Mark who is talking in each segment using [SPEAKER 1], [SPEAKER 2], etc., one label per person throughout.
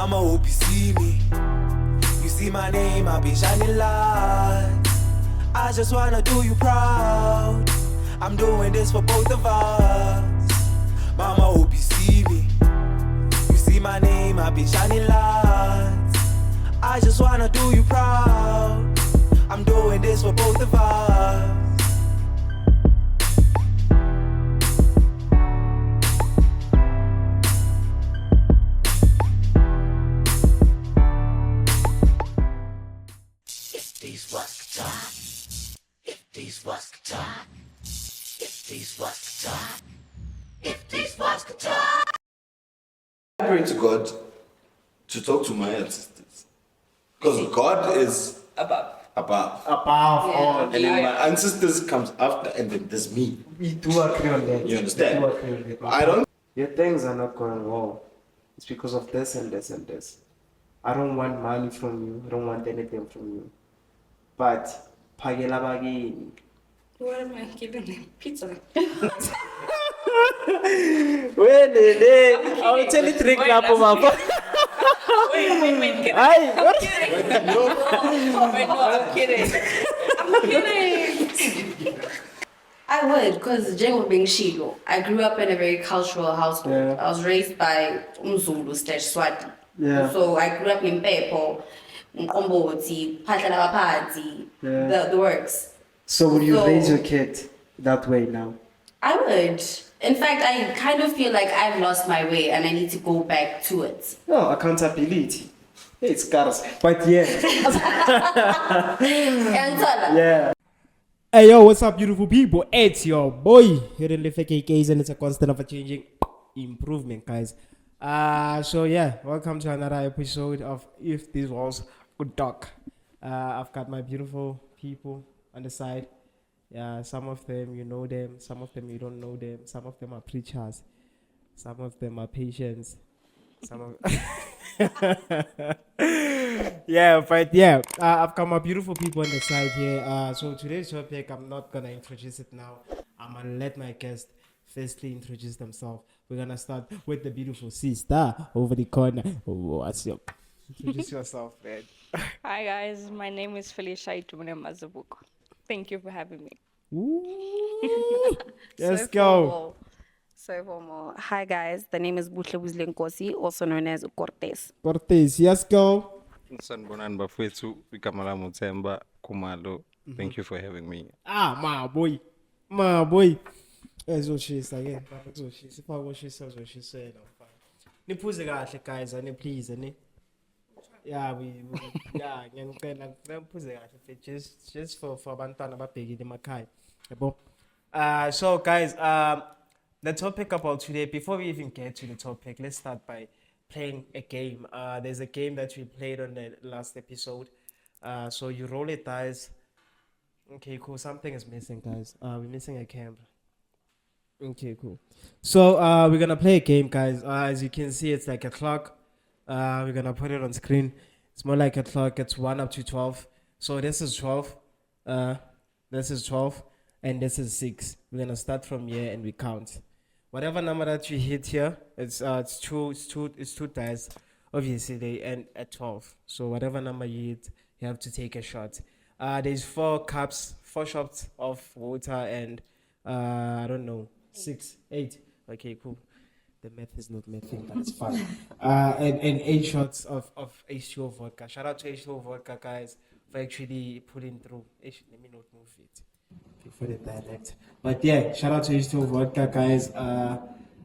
[SPEAKER 1] Mama, hope you see me. You see my name, I've been shining light. I just wanna do you proud. I'm doing this for both of us. Mama, hope you see me. You see my name, I've been shining light. I just wanna do you proud. I'm doing this for both of us. If these was guitar, if these was guitar, if these was guitar, if these was guitar.
[SPEAKER 2] I pray to God to talk to my ancestors. Because God is above all. And then my ancestors comes after, and then there's me.
[SPEAKER 3] We do agree on that.
[SPEAKER 2] You understand?
[SPEAKER 3] We do agree on that.
[SPEAKER 2] I don't.
[SPEAKER 3] Your things are not going well. It's because of this and this and this. I don't want money from you. I don't want anything from you. But pagela bagini.
[SPEAKER 4] What am I giving them? Pizza.
[SPEAKER 3] Wait, I will tell you trick now for my phone.
[SPEAKER 4] Wait.
[SPEAKER 3] I'm
[SPEAKER 4] kidding. I'm kidding. I would, because Jengo being Shigo. I grew up in a very cultural household.
[SPEAKER 3] Yeah.
[SPEAKER 4] I was raised by Umzulu/Swati.
[SPEAKER 3] Yeah.
[SPEAKER 4] So I grew up in Pepo, Omboti, Patalabapati, the works.
[SPEAKER 3] So will you raise your kid that way now?
[SPEAKER 4] I would. In fact, I kind of feel like I've lost my way and I need to go back to it.
[SPEAKER 3] No, accountability. It's cars. But yeah. Yeah.
[SPEAKER 5] Hey yo, what's up, beautiful people? It's your boy here in Life KKs, and it's a constant of a changing improvement, guys. So yeah, welcome to another episode of If This Was Good Talk. I've got my beautiful people on the side. Yeah, some of them you know them, some of them you don't know them, some of them are preachers, some of them are patients, some of yeah, but yeah, I've got my beautiful people on the side here. So today's topic, I'm not gonna introduce it now. I'm gonna let my guest firstly introduce themselves. We're gonna start with the beautiful sister over the corner. What's up? Introduce yourself, man.
[SPEAKER 6] Hi guys, my name is Felicia Itumune Mazabuko. Thank you for having me.
[SPEAKER 5] Ooh. Let's
[SPEAKER 6] So
[SPEAKER 5] go.
[SPEAKER 6] formal. So formal. Hi guys, the name is Butle Buzlenkosi, also known as Cortez.
[SPEAKER 5] Cortez, yes, go.
[SPEAKER 7] Sanbonan Bafetu, Vikamala Mutemba, Kumalo. Thank you for having me.
[SPEAKER 5] My boy. My boy. That's what she is again. That's what she is. If I what she says, what she said. Ni puze kahle guys, ani please, ani. Yeah, yeah, ngiyacela puze kahle just for abantwana ababhekile emakhaya. Yabo. So guys, the topic about today, before we even get to the topic, let's start by playing a game. There's a game that we played on the last episode. So you roll a dice. Okay, cool. Something is missing, guys. We're missing a camera. Okay, cool. So we're gonna play a game, guys. As you can see, it's like a clock. We're gonna put it on screen. It's more like a clock. It's 1 up to 12. So this is 12. This is 12, and this is 6. We're gonna start from here and we count. Whatever number that you hit here, it's two dice. Obviously, they end at 12. So whatever number you hit, you have to take a shot. There's 4 cups, 4 shots of water, and I don't know, 6, 8. Okay, cool. The math is not mathing, but it's fun. And 8 shots of H2O vodka. Shout out to H2O vodka, guys, for actually pulling through. Let me not move it for the dialect. But yeah, shout out to H2O vodka, guys.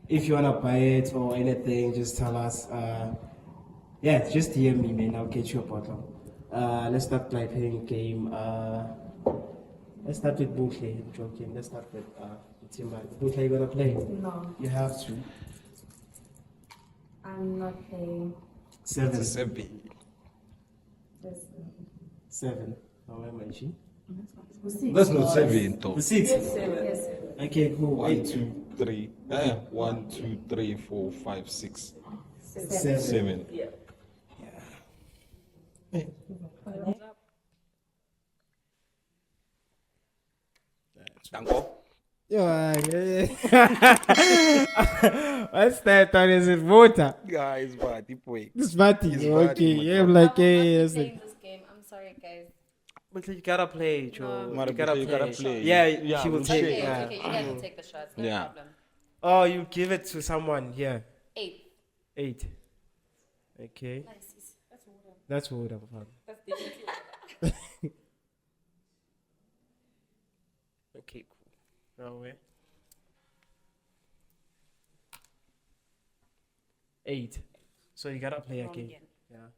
[SPEAKER 5] If you wanna buy it or anything, just tell us. Yeah, just DM me, man. I'll get you a bottle. Let's start by playing a game. Let's start with Butle. I'm joking. Let's start with Timba. Butle, you gonna play?
[SPEAKER 4] No,
[SPEAKER 5] You have to.
[SPEAKER 4] I'm not playing.
[SPEAKER 5] 7.
[SPEAKER 4] 7.
[SPEAKER 5] 7. How am I? She?
[SPEAKER 7] That's not 7, though.
[SPEAKER 5] 6.
[SPEAKER 4] Yes.
[SPEAKER 5] Okay, cool.
[SPEAKER 7] 1, 2, 3. 1, 2, 3, 4, 5, 6,
[SPEAKER 5] 7.
[SPEAKER 7] 7.
[SPEAKER 2] Danko.
[SPEAKER 5] Yeah. What's that one? Is it water?
[SPEAKER 7] Guys, but boy.
[SPEAKER 5] It's Vati.
[SPEAKER 7] It's
[SPEAKER 5] Okay.
[SPEAKER 7] Vati,
[SPEAKER 5] Yeah, I'm
[SPEAKER 7] my
[SPEAKER 5] like,
[SPEAKER 4] I will not
[SPEAKER 5] hey,
[SPEAKER 4] be
[SPEAKER 5] that's
[SPEAKER 4] playing
[SPEAKER 5] like,
[SPEAKER 4] this game. I'm sorry, guys.
[SPEAKER 5] but you gotta play, Joe.
[SPEAKER 4] No.
[SPEAKER 5] You
[SPEAKER 7] Mara,
[SPEAKER 5] gotta
[SPEAKER 7] you
[SPEAKER 5] play.
[SPEAKER 7] gotta play.
[SPEAKER 5] Yeah,
[SPEAKER 7] Yeah,
[SPEAKER 5] she will
[SPEAKER 7] we'll
[SPEAKER 5] take.
[SPEAKER 7] share.
[SPEAKER 5] Yeah.
[SPEAKER 4] Okay, you guys will take the shots. No
[SPEAKER 7] Yeah.
[SPEAKER 4] problem.
[SPEAKER 5] Oh, you give it to someone. Yeah.
[SPEAKER 4] 8.
[SPEAKER 5] 8. Okay.
[SPEAKER 4] Nice. That's water.
[SPEAKER 5] That's what I'm fun.
[SPEAKER 4] That's definitely water.
[SPEAKER 5] Okay, cool. Now where? 8. So you gotta play again. Yeah.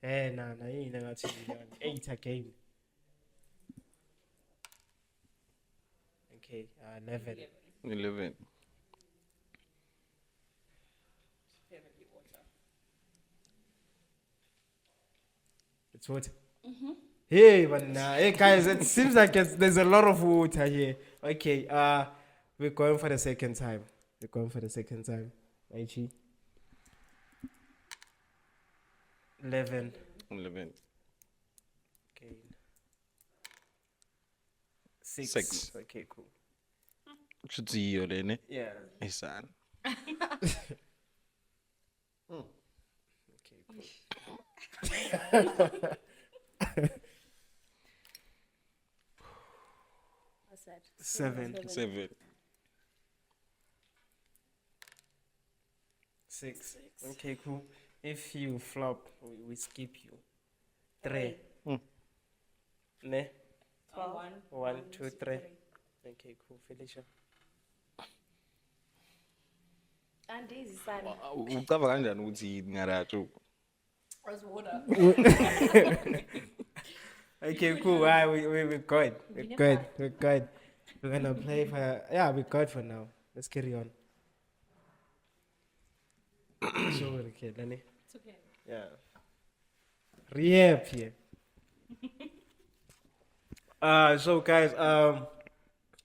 [SPEAKER 5] Eh, nah, you know what 8 again. Okay, 11.
[SPEAKER 7] 11.
[SPEAKER 5] It's water. Hey, but nah, hey guys, it seems like there's a lot of water here. Okay, we're going for the second time. We're going for the second time. Aichi. 11.
[SPEAKER 7] 11.
[SPEAKER 5] Okay. 6.
[SPEAKER 7] 6.
[SPEAKER 5] Okay, cool.
[SPEAKER 7] Should see you then.
[SPEAKER 5] Yeah.
[SPEAKER 7] Hey, son.
[SPEAKER 5] Okay, cool.
[SPEAKER 4] What's that?
[SPEAKER 5] 7.
[SPEAKER 7] 7.
[SPEAKER 5] 6. Okay, cool. If you flop, we skip you. 3. Ne? 1, 2, 3. Okay, cool. Felicia.
[SPEAKER 4] And Daisy, son.
[SPEAKER 7] Ucaba kanjani ukuthi ngaratu?
[SPEAKER 4] Where's water?
[SPEAKER 5] Okay, cool. We're good. We're good. We're good. We're gonna play for. Yeah, we're good for now. Let's carry on. So we're okay, Lenny.
[SPEAKER 4] It's okay.
[SPEAKER 5] Yeah. Rehab here. So guys,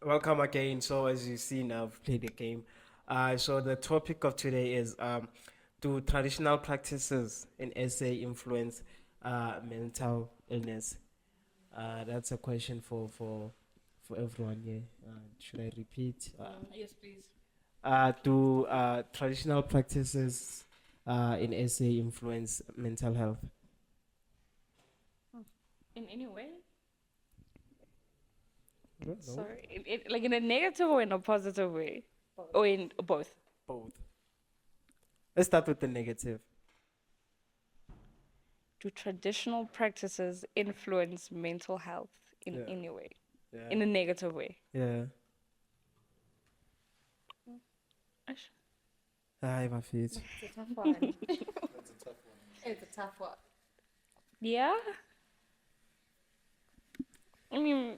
[SPEAKER 5] welcome again. So as you see now, I've played the game. So the topic of today is do traditional practices in SA influence mental illness? That's a question for everyone here. Should I repeat?
[SPEAKER 4] Yes, please.
[SPEAKER 5] Do traditional practices in SA influence mental health?
[SPEAKER 6] In any way?
[SPEAKER 5] I don't know.
[SPEAKER 6] Sorry, like in a negative or in a positive way? Or in both?
[SPEAKER 5] Both. Let's start with the negative.
[SPEAKER 6] Do traditional practices influence mental health in
[SPEAKER 5] Yeah.
[SPEAKER 6] any way?
[SPEAKER 5] Yeah.
[SPEAKER 6] In a negative way?
[SPEAKER 5] Yeah.
[SPEAKER 6] Ash?
[SPEAKER 5] Hi, my feet.
[SPEAKER 4] It's a tough one. It's a tough one.
[SPEAKER 6] Yeah? I mean,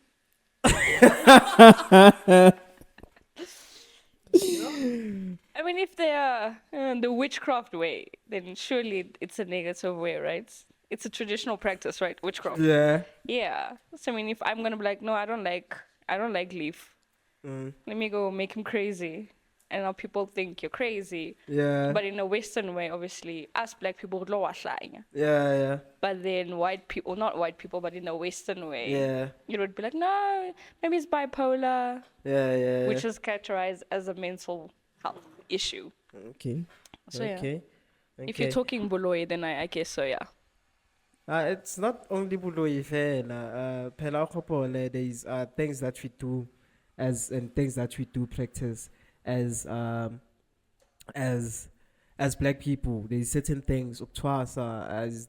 [SPEAKER 6] if they are the witchcraft way, then surely it's a negative way, right? It's a traditional practice, right? Witchcraft.
[SPEAKER 5] Yeah.
[SPEAKER 6] Yeah. So if I'm gonna be like, no, I don't like Leaf. Let me go make him crazy, and now people think you're crazy.
[SPEAKER 5] Yeah.
[SPEAKER 6] But in a Western way, obviously, us black people would lower
[SPEAKER 5] Yeah.
[SPEAKER 6] But then white people, not white people, but in a Western way,
[SPEAKER 5] Yeah.
[SPEAKER 6] you would be like, no, maybe it's bipolar,
[SPEAKER 5] Yeah.
[SPEAKER 6] which is characterized as a mental health issue.
[SPEAKER 5] Okay.
[SPEAKER 6] So yeah,
[SPEAKER 5] Okay.
[SPEAKER 6] if you're talking Boloy, then I guess so, yeah.
[SPEAKER 5] It's not only Buloy Fela. Pela Khopole, there's things that we do and things that we do practice as black people. There's certain things as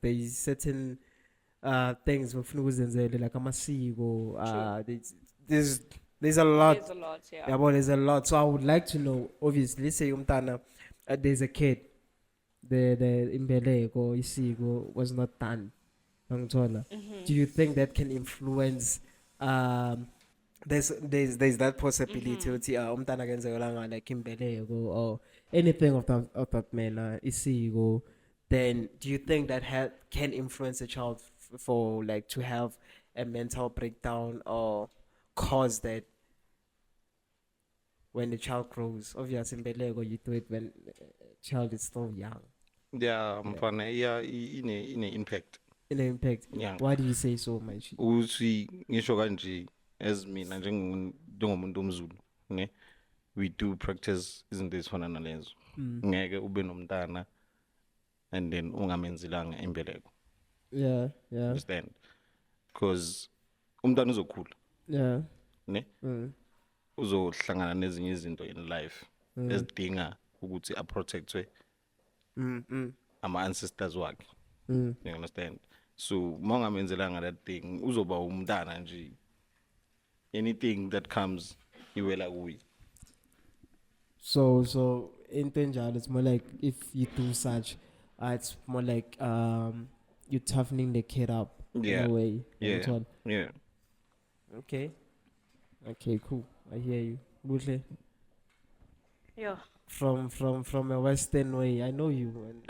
[SPEAKER 5] there's certain things like amasiko. There's a lot.
[SPEAKER 6] There's a lot, yeah.
[SPEAKER 5] Yeah, but there's a lot. So I would like to know, obviously, say umtana, there's a kid. The imbeleko isiko was not done. Do you think that can influence there's that possibility umtana kenzekelanga like imbeleko or anything of that manner isiko, then do you think that can influence a child for like to have a mental breakdown or cause that when the child grows? Obviously imbeleko you do it when a child is still young.
[SPEAKER 7] Yeah, mfana in impact.
[SPEAKER 5] In the impact.
[SPEAKER 7] Yeah.
[SPEAKER 5] Why do you say so, Mayjor?
[SPEAKER 7] Uthi ngisho kanje as mina njengomuntu omZulu ne we do practice izinto ezifana nalezo ngeke ube nomntana and then ungamenzelanga imbeleko.
[SPEAKER 5] Yeah, yeah,
[SPEAKER 7] Understand? Because umntana uzokhula
[SPEAKER 5] yeah.
[SPEAKER 7] ne uzohlangana nezinye izinto in life ezidinga ukuthi a-protectwe ama ancestors wakhe. You understand? So mawungamenzelanga that thing uzoba umntana nje, anything that comes iwela kuye.
[SPEAKER 5] So in Tenjal, it's more like if you do such, it's more like you toughening the kid up in
[SPEAKER 7] Yeah.
[SPEAKER 5] a way.
[SPEAKER 7] Yeah.
[SPEAKER 5] That's all.
[SPEAKER 7] Yeah.
[SPEAKER 5] Okay. Okay, cool. I hear you. Buhle.
[SPEAKER 6] Yeah.
[SPEAKER 5] From a Western way, I know you.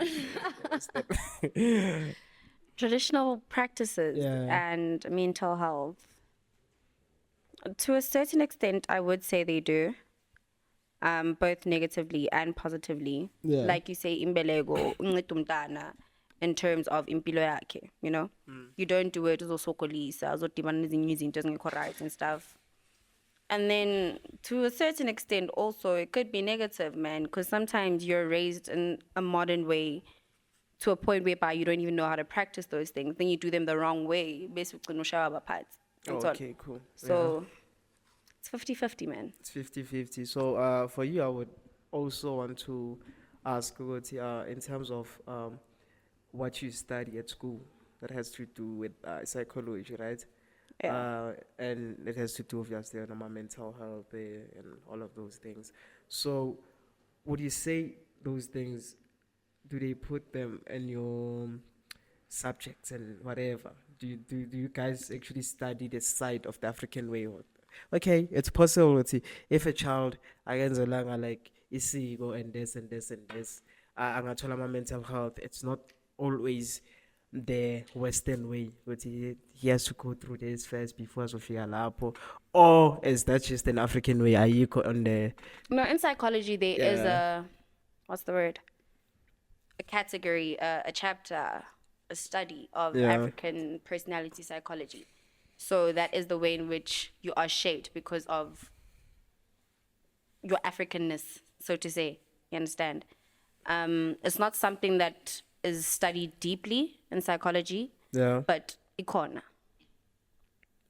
[SPEAKER 8] Traditional practices
[SPEAKER 5] Yeah.
[SPEAKER 8] and mental health. To a certain extent, I would say they do. Both negatively and positively.
[SPEAKER 5] Yeah.
[SPEAKER 8] Like you say, imbelego, ungetumtana, in terms of impilo yakhe, you know? You don't do it, uzosokolisa, uzodibana nezinye izinto ezingekho right and stuff. And then to a certain extent also, it could be negative, man, because sometimes you're raised in a modern way to a point whereby you don't even know how to practice those things. Then you do them the wrong way. Basically, no shower parts.
[SPEAKER 5] Okay, cool.
[SPEAKER 8] So it's 50-50, man.
[SPEAKER 5] It's 50-50. So for you, I would also want to ask in terms of what you study at school that has to do with psychology, right?
[SPEAKER 8] Yeah.
[SPEAKER 5] And it has to do obviously with my mental health and all of those things. So would you say those things, do they put them in your subjects and whatever? Do you guys actually study the side of the African way? Okay, it's possible if a child ayenzelanga like isiko and this and this and this, angathola my mental health, it's not always the Western way, but he has to go through this first before Sofia Lapo, or is that just an African way? Are you on the
[SPEAKER 8] No, in psychology, there is a, what's the word? A category, a chapter, a study of African personality psychology. So that is the way in which you are shaped because of your Africanness, so to say. You understand? It's not something that is studied deeply in psychology, but icona.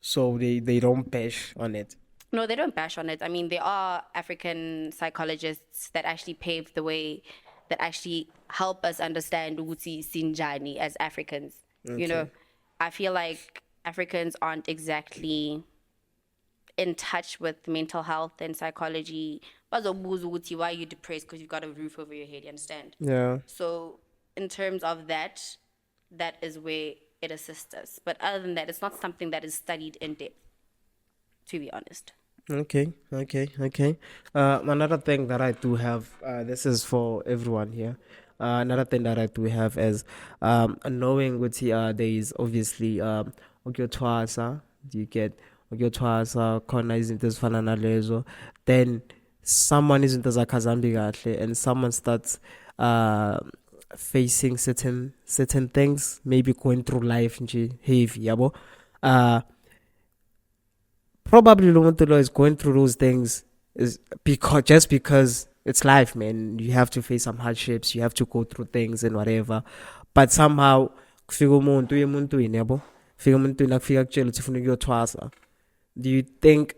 [SPEAKER 5] So they don't bash on it.
[SPEAKER 8] No, they don't bash on it. I mean, there are African psychologists that actually pave the way, that actually help us understand Uguti Sinjani as Africans. You know, I feel like Africans aren't exactly in touch with mental health and psychology. Why are you depressed? Because you've got a roof over your head, you understand?
[SPEAKER 5] Yeah.
[SPEAKER 8] So in terms of that, that is where it assists us. But other than that, it's not something that is studied in depth, to be honest.
[SPEAKER 5] Okay. Another thing that I do have, this is for everyone here. Another thing that I do have is knowing what there is obviously ukuyotwasa, do you get ukuyotwasa khona izinto ezifana nalezo, then someone izinto zakhe azambi kahle and someone starts facing certain things, maybe going through life nje heavy, yabo. Probably lo muntu lo is going through those things is because it's life, man. You have to face some hardships, you have to go through things and whatever. But somehow kufika umuntu uye emuntwini yabo, kufika emuntwini akufika kutshela ukuthi ufuna ukuyothwasa. Do you think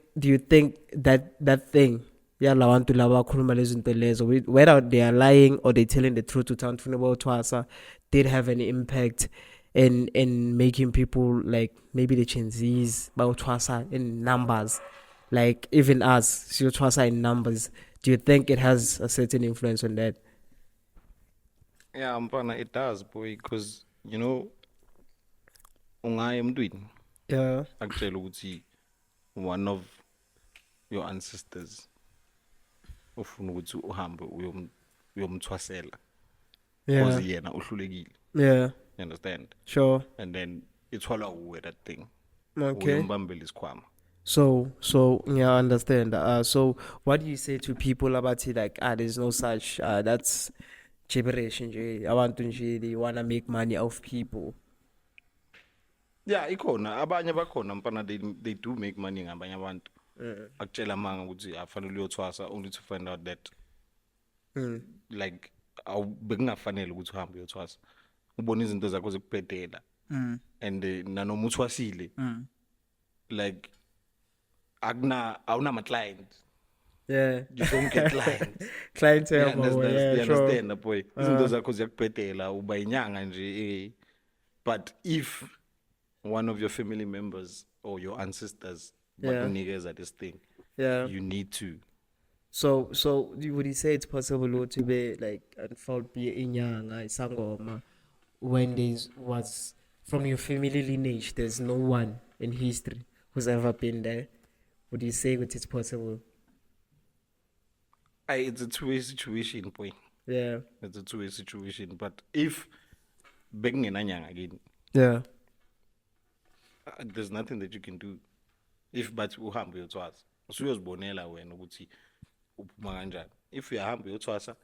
[SPEAKER 5] that thing yalabantu laba akhuluma lezi zinto lezo, whether they are lying or they telling the truth ukuthi ufuna ukuyothwasa, did have an impact in making people like maybe the Gen Zs bayotwasa in numbers, like even us siyotwasa in numbers? Do you think it has a certain influence on that?
[SPEAKER 7] Yeah, mpana, it does, boy, because you know, ungaya emntwini akutshela ukuthi one of your ancestors ufuna ukuthi uhambe uyomthwasela because yena uhlulekile.
[SPEAKER 5] Yeah.
[SPEAKER 7] You understand?
[SPEAKER 5] Sure.
[SPEAKER 7] And then it's all over that thing.
[SPEAKER 5] Okay.
[SPEAKER 7] Uyombambela isikhwama.
[SPEAKER 5] So yeah, I understand. So what do you say to people about it? Like, there's no such. That's gibberish. They wanna make money off people.
[SPEAKER 7] Yeah, ikhona abanye bakhona mfana they do make money ngabanye abantu. Akutshela manga ukuthi afanele uyothwasa only to find out that like bekungafanele ukuthi uhambe uyothwasa. Ubona izinto zakho zikubhedela. And nanoma uthwasile like awunama client.
[SPEAKER 5] Yeah.
[SPEAKER 7] You don't get clients.
[SPEAKER 5] Clientele,
[SPEAKER 7] You
[SPEAKER 5] sure.
[SPEAKER 7] understand, boy. Izinto zakho ziyakubhedela uba inyanga nje. But if one of your family members or your ancestors bakunikeza this thing, you need to.
[SPEAKER 5] So would you say it's possible to be like unfold be inyanga isangoma when was from your family lineage there's no one in history who's ever been there? Would you say that it's possible?
[SPEAKER 7] It's a two-way situation, boy.
[SPEAKER 5] Yeah.
[SPEAKER 7] It's a two-way situation. But if bekungenanyanga again, there's nothing that you can do. If but uhambe uyothwasa, usuyozibonela wena ukuthi uphuma kanjani. If uyahamba uyothwasa,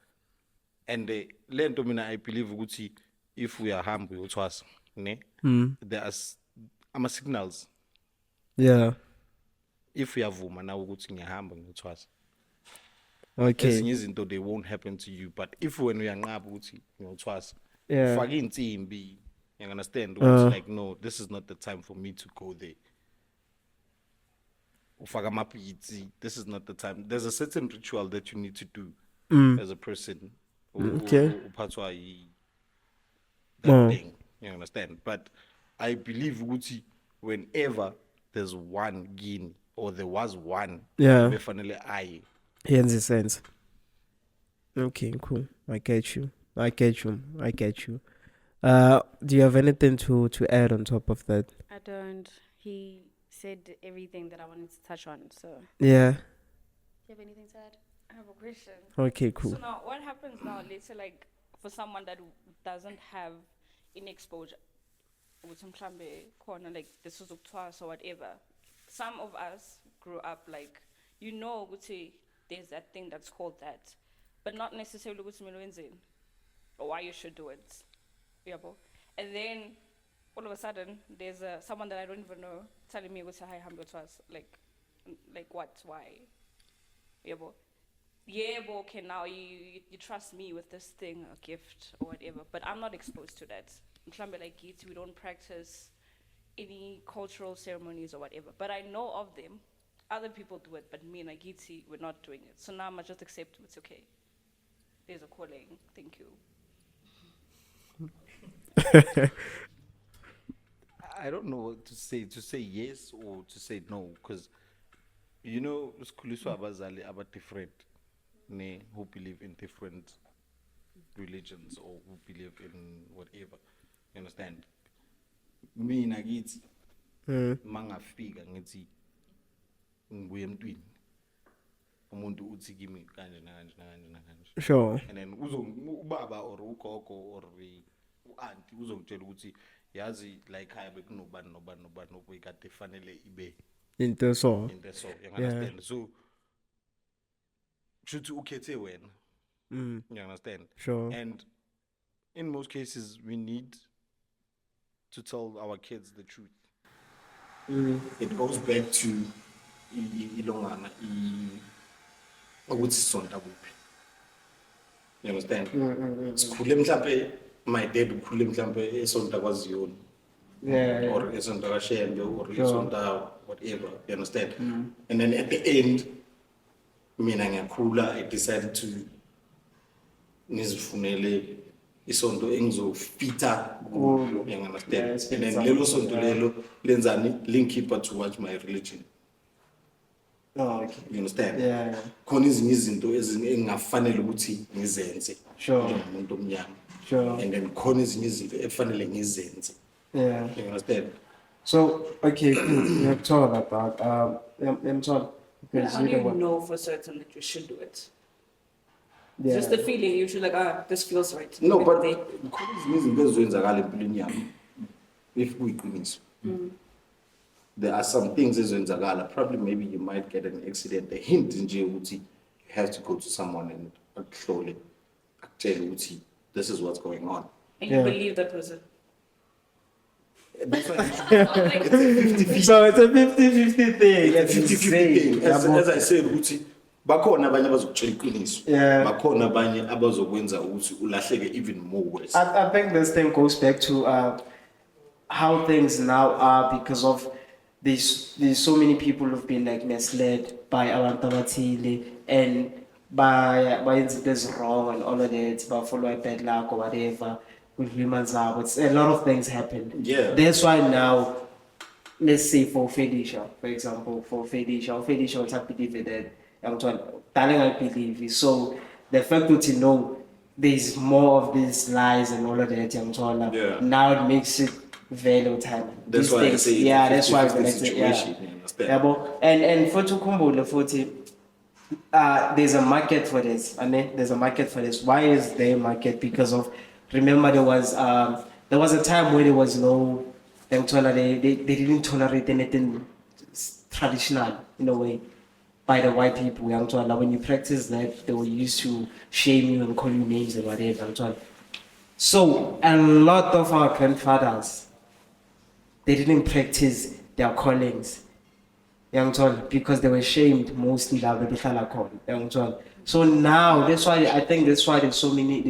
[SPEAKER 7] and le nto mina I believe ukuthi if uyahamba uyothwasa, ne, there are ama signals.
[SPEAKER 5] Yeah.
[SPEAKER 7] If uyavuma na ukuthi ngiyahamba ngiyothwasa.
[SPEAKER 5] Okay.
[SPEAKER 7] Ezinye izinto they won't happen to you, but if when uyanqaba ukuthi ngiyothwasa, ufaka insimbi, you understand? It's like no, this is not the time for me to go there. Ufaka amapitsi, this is not the time. There's a certain ritual that you need to do as a person.
[SPEAKER 5] Okay.
[SPEAKER 7] Uphathwa that thing, you understand? But I believe ukuthi whenever there's one Guinea or there was one, definitely
[SPEAKER 5] Here's the sense. Okay, cool. I get you. Do you have anything to add on top of that?
[SPEAKER 8] I don't. He said everything that I wanted to touch on, so.
[SPEAKER 5] Yeah.
[SPEAKER 8] Do you have anything to add?
[SPEAKER 6] I have a question.
[SPEAKER 5] Okay, cool.
[SPEAKER 6] So now, what happens now, let's say, like, for someone that doesn't have any exposure, with some corner, like, this was twice or whatever, some of us grew up, like, there's that thing that's called that, but not necessarily or why you should do it. And then, all of a sudden, there's someone that I don't even know telling me, hi, like what, why? Okay, now you trust me with this thing, a gift or whatever, but I'm not exposed to that. We don't practice any cultural ceremonies or whatever, but I know of them. Other people do it, but me and Agiti, we're not doing it. So now I just accept it's okay. There's a calling. Thank you.
[SPEAKER 7] I don't know what to say yes or to say no, because sikhuliswa abazali aba different who believe in different religions or who believe in whatever. You understand? Mina ngithi mangafika ngithi ngibuye emntwini umuntu uthi kimi kanje nakanje
[SPEAKER 5] Sure.
[SPEAKER 7] and then ubaba or ugogo or uanti uzongitshela ukuthi yazi la ekhaya bekunobani obuyikade fanele ibe
[SPEAKER 5] into so
[SPEAKER 7] you understand? So should ukhethe wena. You understand?
[SPEAKER 5] Sure.
[SPEAKER 7] And in most cases we need to tell our kids the truth.
[SPEAKER 2] It goes back to ilongana ukuthi sonta kuphi. You understand? Sikhule mhlambe my dad ukhule mhlambe esonta kwaZiyoni. Or esonta kaShembe or esonta whatever. You understand? And then at the end mina ngiyakhula I decided to nizifunele isonto engizofita kulo. You understand? And then lelo sonto lelo lenzani linkhipha towards my religion.
[SPEAKER 3] Oh, okay.
[SPEAKER 2] You understand?
[SPEAKER 3] Yeah.
[SPEAKER 2] Khona izinye izinto engafanele ukuthi ngizenze njengomuntu omnyama.
[SPEAKER 3] Sure.
[SPEAKER 2] And then khona izinye izinto efanele ngizenze.
[SPEAKER 3] Yeah.
[SPEAKER 2] You understand?
[SPEAKER 3] So, okay, you have talked about
[SPEAKER 9] How do you know for certain that you should do it?
[SPEAKER 3] Yeah.
[SPEAKER 9] Just the feeling, you should this feels right.
[SPEAKER 2] No, but khona izinye izinto ezenzakala empilweni yami if kuyiqiniso. There are some things ezenzakala. Probably maybe you might get an accident. A hint nje ukuthi you have to go to someone and akuhlole akutshele ukuthi this is what's going on.
[SPEAKER 9] And you believe that person?
[SPEAKER 2] That's why
[SPEAKER 5] So it's a 50-50 thing.
[SPEAKER 2] it's a 50-50 thing. As I said, ukuthi bakhona abanye abazokutshela iqiniso.
[SPEAKER 5] Yeah.
[SPEAKER 2] Bakhona abanye abazokwenza ukuthi ulahleke even more worse.
[SPEAKER 5] I think this thing goes back to how things now are because of there's so many people who've been like misled by abantu abathile and by this wrong and all of that, by following bad luck or whatever with humans are. It's a lot of things happen.
[SPEAKER 2] Yeah.
[SPEAKER 5] That's why now, let's say for Felicia, for example, Felicia will not believe that I'm telling I believe. So the fact that you know there's more of these lies and all of that,
[SPEAKER 2] Yeah.
[SPEAKER 5] now it makes it very time.
[SPEAKER 2] That's why I say it's
[SPEAKER 5] yeah,
[SPEAKER 2] a
[SPEAKER 5] that's why
[SPEAKER 2] 50-50
[SPEAKER 5] it's
[SPEAKER 2] situation. You understand?
[SPEAKER 5] yeah, but and for Tukumbo, there's a market for this. I mean, there's a market for this. Why is there a market? Because of remember there was a time where there was no they didn't tolerate anything traditional in a way by the white people. When you practice that, they were used to shame you and call you names and whatever. So a lot of our grandfathers, they didn't practice their callings. Because they were shamed mostly so now that's why I think there's so many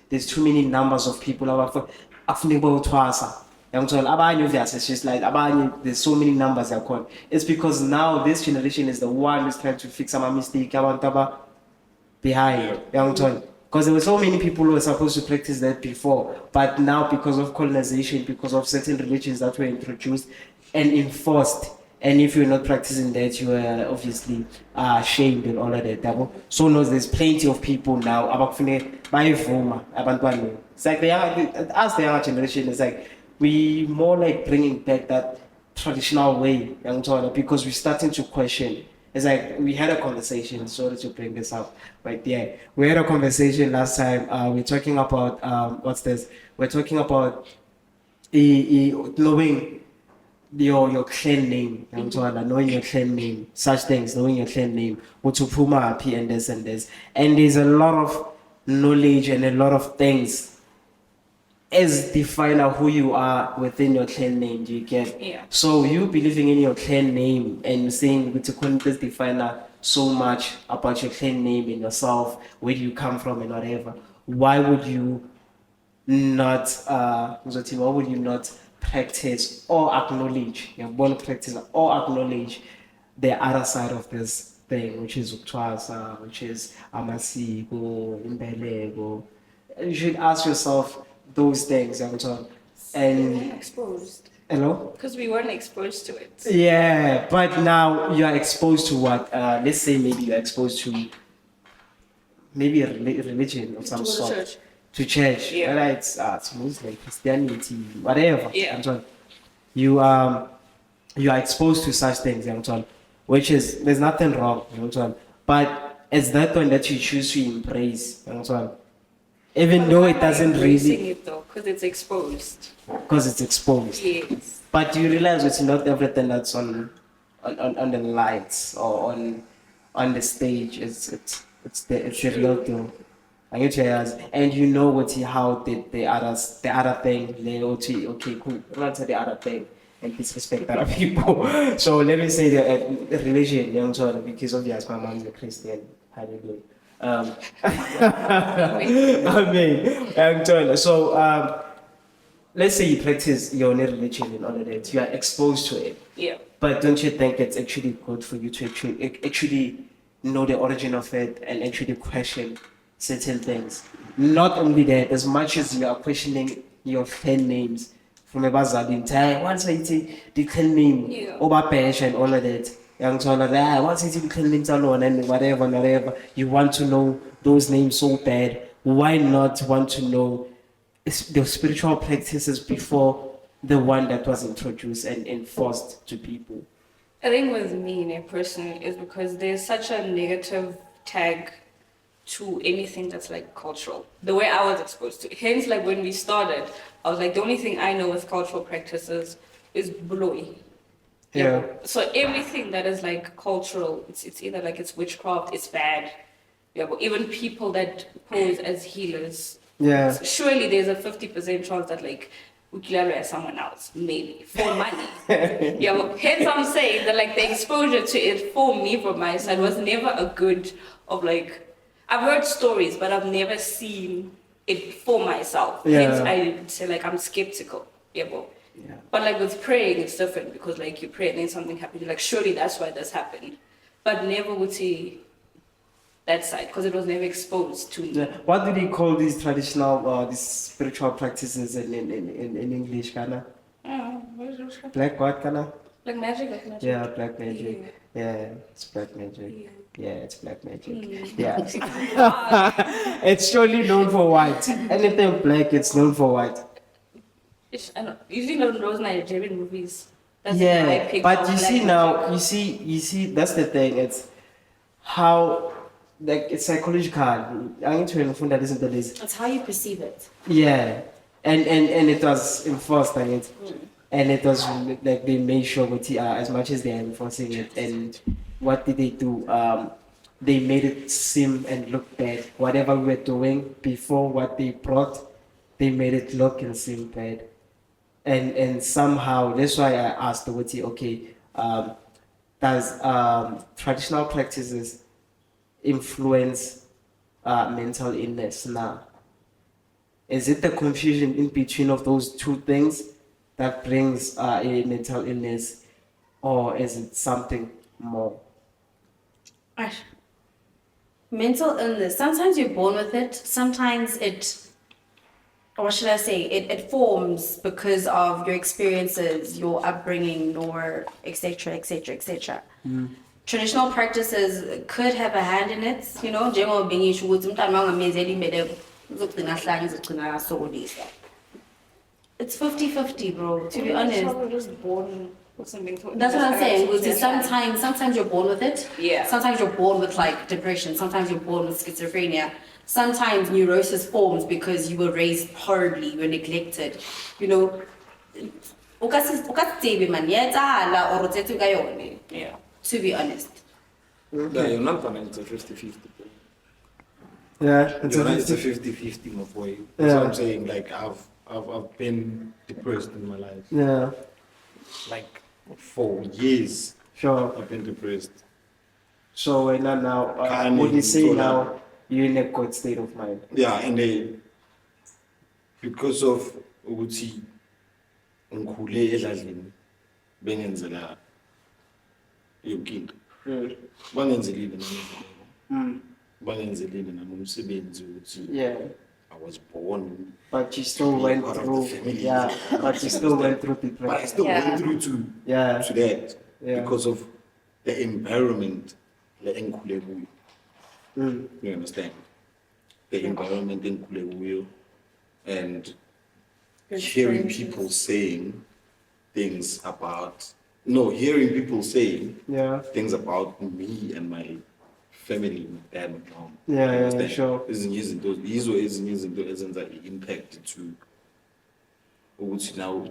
[SPEAKER 5] there's too many numbers of people it's just like there's so many numbers are called. It's because now this generation is the one who's trying to fix some mistake behind because there were so many people who were supposed to practice that before, but now because of colonization, because of certain religions that were introduced and enforced. And if you're not practicing that, you are obviously shamed and all of that. So no, there's plenty of people now. It's like as the younger generation, it's like we more like bringing back that traditional way, because we're starting to question. It's like we had a conversation. Sorry to bring this up, but yeah, we had a conversation last time. We're talking about what's this? We're talking about knowing your clan name, knowing your clan name, such things, knowing your clan name, Utupuma, and this and this. And there's a lot of knowledge and a lot of things as define who you are within your clan name, do you get?
[SPEAKER 6] Yeah.
[SPEAKER 5] So you believing in your clan name and saying this define so much about your clan name and yourself, where you come from and whatever, why would you not practice or acknowledge the other side of this thing, which is Uktwasa, which is Amasiko, Imbelego. You should ask yourself those things, and
[SPEAKER 6] exposed.
[SPEAKER 5] Hello?
[SPEAKER 6] Because we weren't exposed to it.
[SPEAKER 5] Yeah, but now you are exposed to what? Let's say maybe you're exposed to maybe a religion of some sort.
[SPEAKER 6] Church.
[SPEAKER 5] To church,
[SPEAKER 6] Yeah.
[SPEAKER 5] whether it's Muslim, Christianity, whatever.
[SPEAKER 6] Yeah.
[SPEAKER 5] You are exposed to such things, which is there's nothing wrong, but it's that one that you choose to embrace, even though it doesn't really,
[SPEAKER 6] it though, because it's exposed.
[SPEAKER 5] because it's exposed.
[SPEAKER 6] Yes.
[SPEAKER 5] But you realize it's not everything that's on the lights or on the stage. It's the real thing. And you know how the other thing, okay, cool, not the other thing and disrespect other people. So let me say the religion, because obviously my mom's a Christian. Hallelujah. I mean, so let's say you practice your own religion and all of that, you are exposed to it.
[SPEAKER 6] Yeah.
[SPEAKER 5] But don't you think it's actually good for you to actually know the origin of it and actually question certain things? Not only that, as much as you are questioning your clan names from a bazar entire once I say the clan name, Obapesh and all of that. Once I see the clan names alone and whatever, you want to know those names so bad. Why not want to know the spiritual practices before the one that was introduced and enforced to people?
[SPEAKER 6] I think with me, personally, is because there's such a negative tag to anything that's like cultural. The way I was exposed to it. Hence, like when we started, I was like, the only thing I know with cultural practices is blowy.
[SPEAKER 5] Yeah.
[SPEAKER 6] So everything that is like cultural, it's either like it's witchcraft, it's bad. Yeah, but even people that pose as healers.
[SPEAKER 5] Yeah.
[SPEAKER 6] Surely there's a 50% chance that like someone else, maybe, for money. Yeah, well, hence I'm saying that like the exposure to it for me from my side was never a good of like, I've heard stories, but I've never seen it for myself. Hence I say like I'm skeptical. Yeah, well. Yeah. But like with praying, it's different because like you pray and then something happens. You're like, surely that's why this happened. But never would see that side because it was never exposed to me.
[SPEAKER 3] Yeah. What do they call these traditional, these spiritual practices in English, Kana?
[SPEAKER 6] What is it?
[SPEAKER 3] Black what, Kana?
[SPEAKER 6] Like magic, like magic.
[SPEAKER 3] Yeah, black magic. Yeah, it's black magic. Yeah, it's black magic. Yeah. It's surely known for white. Anything black, it's known for white.
[SPEAKER 6] I know. Usually in those Nigerian movies. That's
[SPEAKER 3] Yeah, but you see now, you see, that's the thing. It's how, like, it's psychological. I need to understand that isn't the list.
[SPEAKER 4] It's how you perceive it.
[SPEAKER 3] Yeah, and it was enforced, and it was like they made sure with as much as they are enforcing it. And what did they do? They made it seem and look bad. Whatever we were doing before what they brought, they made it look and seem bad. And somehow that's why I asked Wati, okay, does traditional practices influence mental illness now? Is it the confusion in between of those two things that brings a mental illness, or is it something more?
[SPEAKER 4] Mental illness, sometimes you're born with it, sometimes or should I say, it forms because of your experiences, your upbringing, or etc., etc., etc. Traditional practices could have a hand in it, you know, it's 50-50, bro, to be honest.
[SPEAKER 6] Just born with something.
[SPEAKER 4] That's what I'm saying. Sometimes you're born with it.
[SPEAKER 6] Yeah.
[SPEAKER 4] Sometimes you're born with like depression. Sometimes you're born with schizophrenia. Sometimes neurosis forms because you were raised horribly, you were neglected. You know,
[SPEAKER 6] yeah.
[SPEAKER 4] To be honest.
[SPEAKER 2] Yeah, you're not gonna, it's a 50-50.
[SPEAKER 3] Yeah,
[SPEAKER 2] It's a 50-50, my boy. That's what I'm saying. Like I've been depressed in my life.
[SPEAKER 3] Yeah.
[SPEAKER 2] Like for years.
[SPEAKER 3] Sure.
[SPEAKER 2] I've been depressed.
[SPEAKER 3] So now, what do you say now? You're in a good state of mind.
[SPEAKER 2] Yeah, and because of ukuthi ngikhule edladleni bengenzela yonkinto. Bangenzelile nami. Bangenzelile nami umsebenzi ukuthi
[SPEAKER 3] Yeah.
[SPEAKER 2] I was born.
[SPEAKER 3] But you still went through. Yeah. But you still went through depression.
[SPEAKER 2] But I still went through to that because of the environment le engikhule kuyo. You understand? The environment in Kulebuyo and hearing people saying things about hearing people saying things about me and my family, my dad, my mom.
[SPEAKER 3] Yeah, sure.
[SPEAKER 2] Izinto ezenza impact to ukuthi now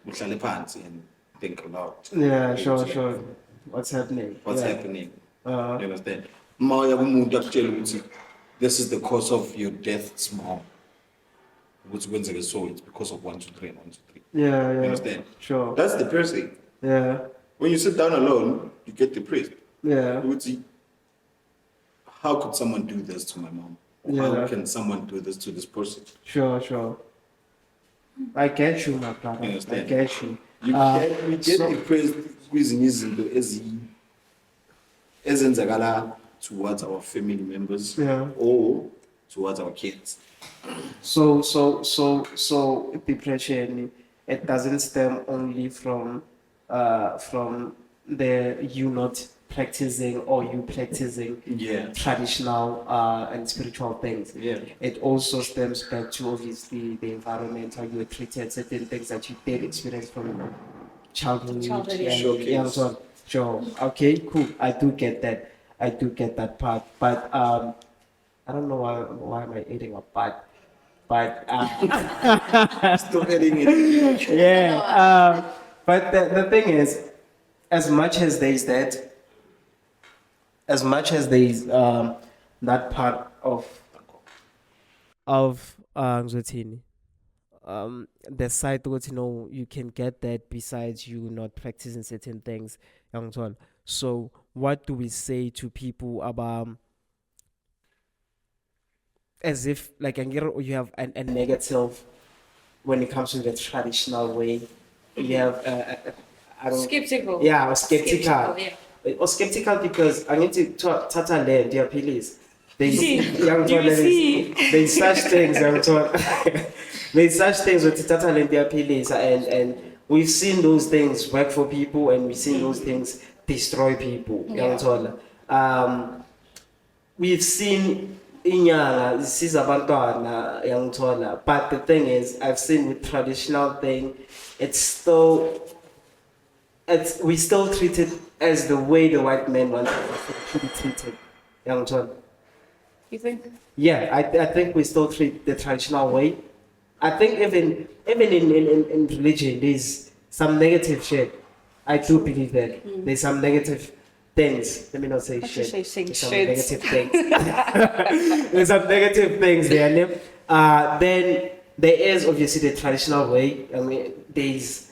[SPEAKER 2] uhlale phansi and think about.
[SPEAKER 3] Yeah, sure. What's happening?
[SPEAKER 2] Happening. You understand? Maya kumuntu akutshela ukuthi this is the cause of your death's mom. Which kwenzeke so it's because of 1, 2, 3 and 1, 2, 3.
[SPEAKER 3] Yeah.
[SPEAKER 2] You understand?
[SPEAKER 3] Sure.
[SPEAKER 2] That's the person.
[SPEAKER 3] Yeah.
[SPEAKER 2] When you sit down alone, you get depressed.
[SPEAKER 3] Yeah.
[SPEAKER 2] You would see, how could someone do this to my mom? How can someone do this to this person?
[SPEAKER 3] Sure. I get you, my brother.
[SPEAKER 2] You understand?
[SPEAKER 3] I get you.
[SPEAKER 2] You get depressed kwezinye izinto ezenzakala towards our family members or towards our kids.
[SPEAKER 3] So depression, it doesn't stem only from the you not practicing or you practicing traditional and spiritual things. Yeah. It also stems back to obviously the environment, how you were treated, certain things that you did experience from childhood. Sure. Okay, cool. I do get that part. But I don't know why am I eating a butt. But
[SPEAKER 2] still eating it.
[SPEAKER 3] Yeah. But the thing is, as much as there is that part of
[SPEAKER 5] the side what you can get that besides you not practicing certain things. So what do we say to people about as if like you have a negative when it comes to the traditional way? You have I don't
[SPEAKER 6] Skeptical.
[SPEAKER 5] yeah, or skeptical.
[SPEAKER 6] Yeah.
[SPEAKER 5] Or skeptical because I need to tata land their police. There's such things, there's such things with tata land their police, and we've seen those things work for people, and we've seen those things destroy people. We've seen inyanga zisiza abantwana yangithola, but the thing is, I've seen with traditional thing, we still treat it as the way the white men want it to be treated.
[SPEAKER 6] You think?
[SPEAKER 5] Yeah, I think we still treat the traditional way. I think even in religion, there's some negative shit. I do believe that there's some negative things. Let me not say shit. There's some negative things. There's some negative things there. Then there is obviously the traditional way. I mean, there's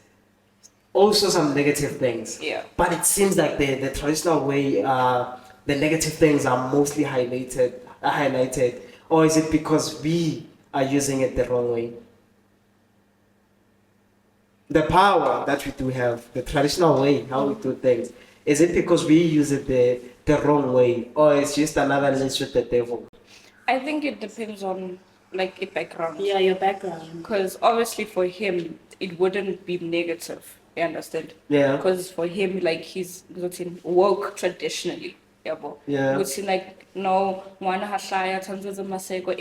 [SPEAKER 5] also some negative things.
[SPEAKER 6] Yeah.
[SPEAKER 5] But it seems like the traditional way, the negative things are mostly highlighted. Or is it because we are using it the wrong way? The power that we do have, the traditional way, how we do things, is it because we use it the wrong way? Or it's just another list with the devil?
[SPEAKER 6] I think it depends on like your background.
[SPEAKER 9] Yeah, your background.
[SPEAKER 6] Because obviously for him, it wouldn't be negative. You understand?
[SPEAKER 5] Yeah.
[SPEAKER 6] Because for him, like he's woke traditionally.
[SPEAKER 5] Yeah.
[SPEAKER 6] Would see like no one hashaya tanzo masego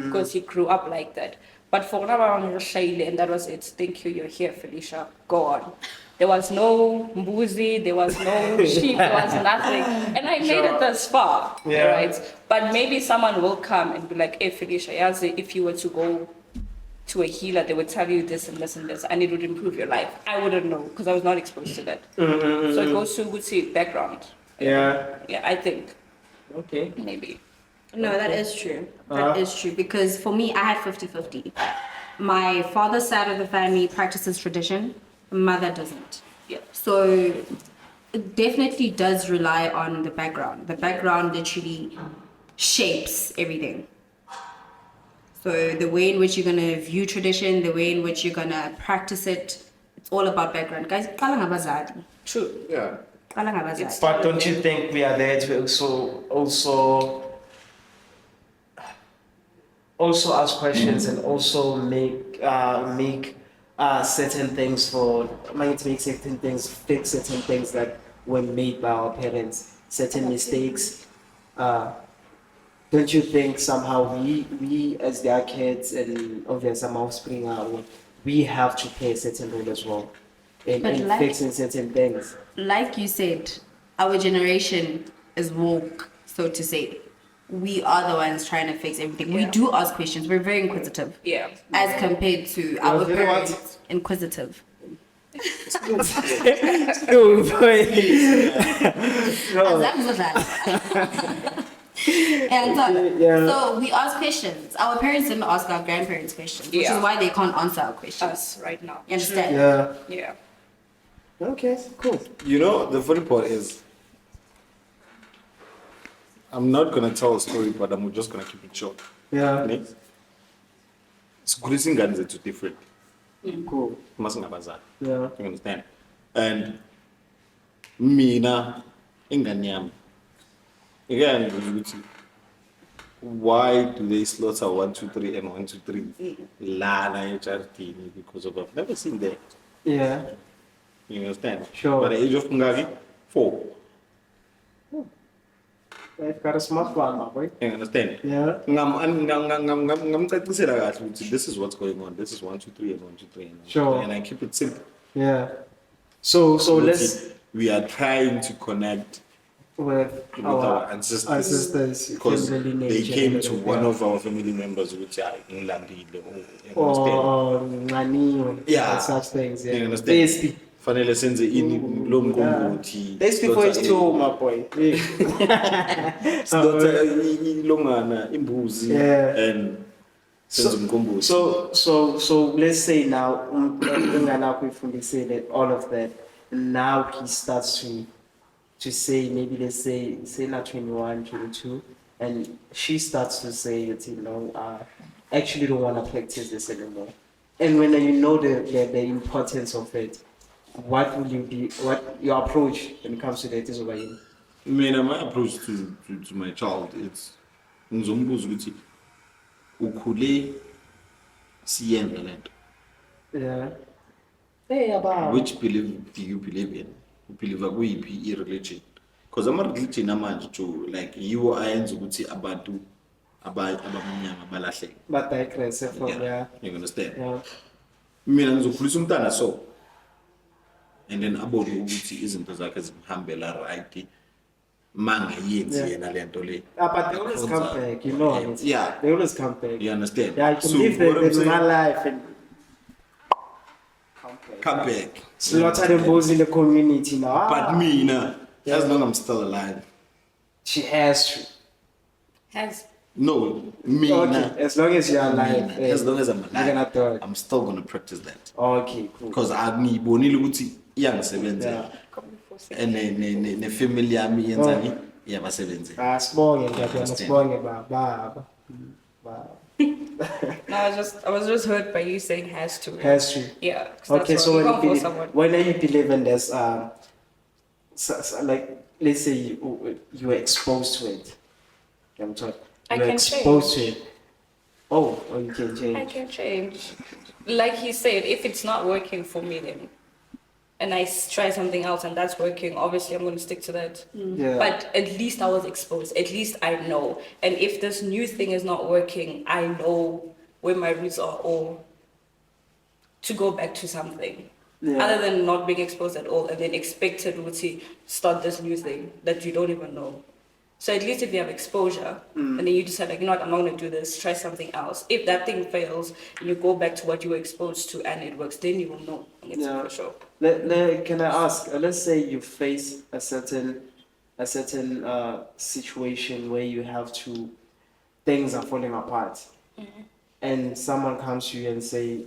[SPEAKER 6] because he grew up like that. But for Shaile, and that was it. Thank you, you're here, Felicia. Go on. There was no mbuzi, there was no sheep, there was nothing. And I made it this far.
[SPEAKER 5] Yeah.
[SPEAKER 6] Right? But maybe someone will come and be like, hey Felicia, if you were to go to a healer, they would tell you this and this and this, and it would improve your life. I wouldn't know because I was not exposed to that. So it goes to good background.
[SPEAKER 5] Yeah.
[SPEAKER 6] Yeah, I think.
[SPEAKER 5] Okay.
[SPEAKER 6] Maybe.
[SPEAKER 4] No, that is true. That is true. Because for me, I had 50-50. My father's side of the family practices tradition, mother doesn't.
[SPEAKER 6] Yeah.
[SPEAKER 4] So it definitely does rely on the background. The background literally shapes everything. So the way in which you're gonna view tradition, the way in which you're gonna practice it, it's all about background. Guys,
[SPEAKER 6] True.
[SPEAKER 2] Yeah.
[SPEAKER 5] But don't you think we are there to also ask questions and also make certain things fix certain things that were made by our parents, certain mistakes. Don't you think somehow we as their kids and obviously some offspring we have to play a certain role as well in fixing certain things?
[SPEAKER 4] Like you said, our generation is woke, so to say. We are the ones trying to fix everything. Yeah. We do ask questions. We're very inquisitive.
[SPEAKER 6] Yeah.
[SPEAKER 4] As compared to our parents, inquisitive. So we ask questions. Our parents didn't ask our grandparents questions, which is why they can't answer our questions.
[SPEAKER 6] Us right now.
[SPEAKER 4] You understand?
[SPEAKER 5] Yeah.
[SPEAKER 6] Yeah.
[SPEAKER 5] Okay, cool.
[SPEAKER 2] You know, the funny part is, I'm not gonna tell a story, but I'm just gonna keep it short.
[SPEAKER 5] Yeah.
[SPEAKER 2] Next. Sikulising guns are different.
[SPEAKER 5] Cool.
[SPEAKER 2] Masingabazali.
[SPEAKER 5] Yeah.
[SPEAKER 2] You understand? And mina ingane yami. Again, why do they slaughter 1, 2, 3 and 1, 2, 3? Lana HRT because of I've never seen that.
[SPEAKER 5] Yeah.
[SPEAKER 2] You understand?
[SPEAKER 5] Sure.
[SPEAKER 2] By the age of Ngagi, 4.
[SPEAKER 5] I've got a smart one, my boy.
[SPEAKER 2] You understand?
[SPEAKER 5] Yeah.
[SPEAKER 2] This is what's going on. This is 1, 2, 3 and 1, 2, 3 and 1, 2, 3.
[SPEAKER 5] Sure.
[SPEAKER 2] And I keep it simple.
[SPEAKER 5] Yeah. So let's
[SPEAKER 2] we are trying to connect
[SPEAKER 5] with
[SPEAKER 2] our ancestors because they came to one of our family members which are in Landile.
[SPEAKER 5] Yeah, such things. Yeah.
[SPEAKER 2] You understand?
[SPEAKER 5] Tasty.
[SPEAKER 2] Fanele senze ini lomgombothi.
[SPEAKER 5] Tasty for his too, my boy.
[SPEAKER 2] Slaughter ilongana, imbuzi, and
[SPEAKER 3] So let's say now, we say that all of that, now he starts to say, maybe let's say not 21, 22, and she starts to say that, actually don't want to practice this anymore. And when you know the importance of it, what your approach when it comes to that is over here?
[SPEAKER 2] My approach to my child, it's ngizombuza ukuthi ukhule siyenza lento.
[SPEAKER 3] Yeah. Hey, about
[SPEAKER 2] Which belief do you believe in? Believe kuyiphi i-religion? Because ama-religion amanje too, like yiwo ayenza ukuthi abantu abamnyama balahleke.
[SPEAKER 3] But I can say from
[SPEAKER 2] You understand?
[SPEAKER 3] Yeah.
[SPEAKER 2] Mina ngizokhulisa umntana so, and then abone ukuthi izinto zakhe zimhambela right mangayenzi yena lento le.
[SPEAKER 3] But they always come back, you know.
[SPEAKER 2] Yeah.
[SPEAKER 3] They always come back.
[SPEAKER 2] You understand?
[SPEAKER 3] Yeah, I can live in my life and
[SPEAKER 2] come back.
[SPEAKER 3] Slaughter them boys in the community now.
[SPEAKER 2] But me, as long as I'm still alive.
[SPEAKER 3] She has to.
[SPEAKER 2] No, me.
[SPEAKER 3] Okay, as long as you're alive.
[SPEAKER 2] As long as I'm alive,
[SPEAKER 3] you're gonna do it.
[SPEAKER 2] I'm still gonna practice that.
[SPEAKER 3] Okay, cool.
[SPEAKER 2] Because ngibonile ukuthi iyangisebenza. And ne family yami yenzani iyabasebenza.
[SPEAKER 3] Sibonge ngiyabona sibonge baba.
[SPEAKER 6] No, I was just hurt by you saying has to.
[SPEAKER 3] Has to.
[SPEAKER 6] Yeah.
[SPEAKER 3] Okay, so when you believe in this, like let's say you were exposed to it. I'm talking.
[SPEAKER 6] I
[SPEAKER 3] You're
[SPEAKER 6] can
[SPEAKER 3] exposed
[SPEAKER 6] change.
[SPEAKER 3] to it. Oh, you can change.
[SPEAKER 6] I can change. Like he said, if it's not working for me, then and I try something else and that's working, obviously I'm going to stick to that.
[SPEAKER 3] Yeah.
[SPEAKER 6] But at least I was exposed. At least I know. And if this new thing is not working, I know where my roots are, or to go back to something.
[SPEAKER 3] Yeah.
[SPEAKER 6] Other than not being exposed at all and then expected to start this new thing that you don't even know. So at least if you have exposure and then you decide, like, you know what, I'm not going to do this, try something else. If that thing fails and you go back to what you were exposed to and it works, then you will know. It's for sure.
[SPEAKER 3] Can I ask, let's say you face a certain situation where you have to, things are falling apart. And someone comes to you and say,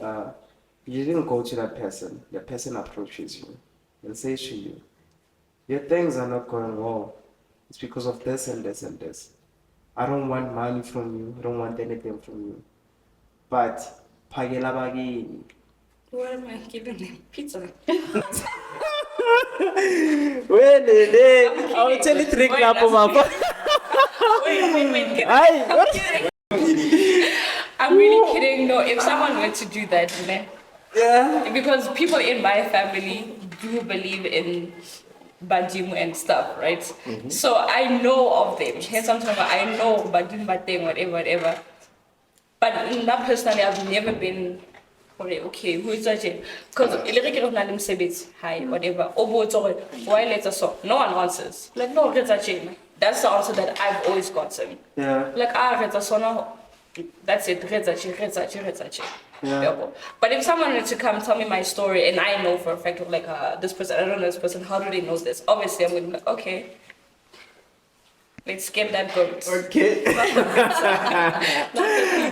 [SPEAKER 3] you didn't go to that person. The person approaches you and says to you, your things are not going well. It's because of this and this and this. I don't want money from you. I don't want anything from you. But phakela bakini.
[SPEAKER 6] What am I giving them? Pizza.
[SPEAKER 3] Well, I will tell you trick now for my
[SPEAKER 6] Wait. I'm really kidding. No, if someone were to do that, yeah. Because people in my family do believe in Bajimu and stuff, right? So I know of them. Sometimes I know Bajimu, whatever. But not personally, I've never been okay, who is that? Because hi, whatever. Why let us so? No one answers. Like, no, that's the answer that I've always gotten.
[SPEAKER 3] Yeah.
[SPEAKER 6] Like, that's it.
[SPEAKER 3] Yeah.
[SPEAKER 6] But if someone were to come tell me my story and I know for a fact of like this person, I don't know this person, how do they know this? Obviously, I'm gonna be like, okay, let's get that goat.
[SPEAKER 3] Okay.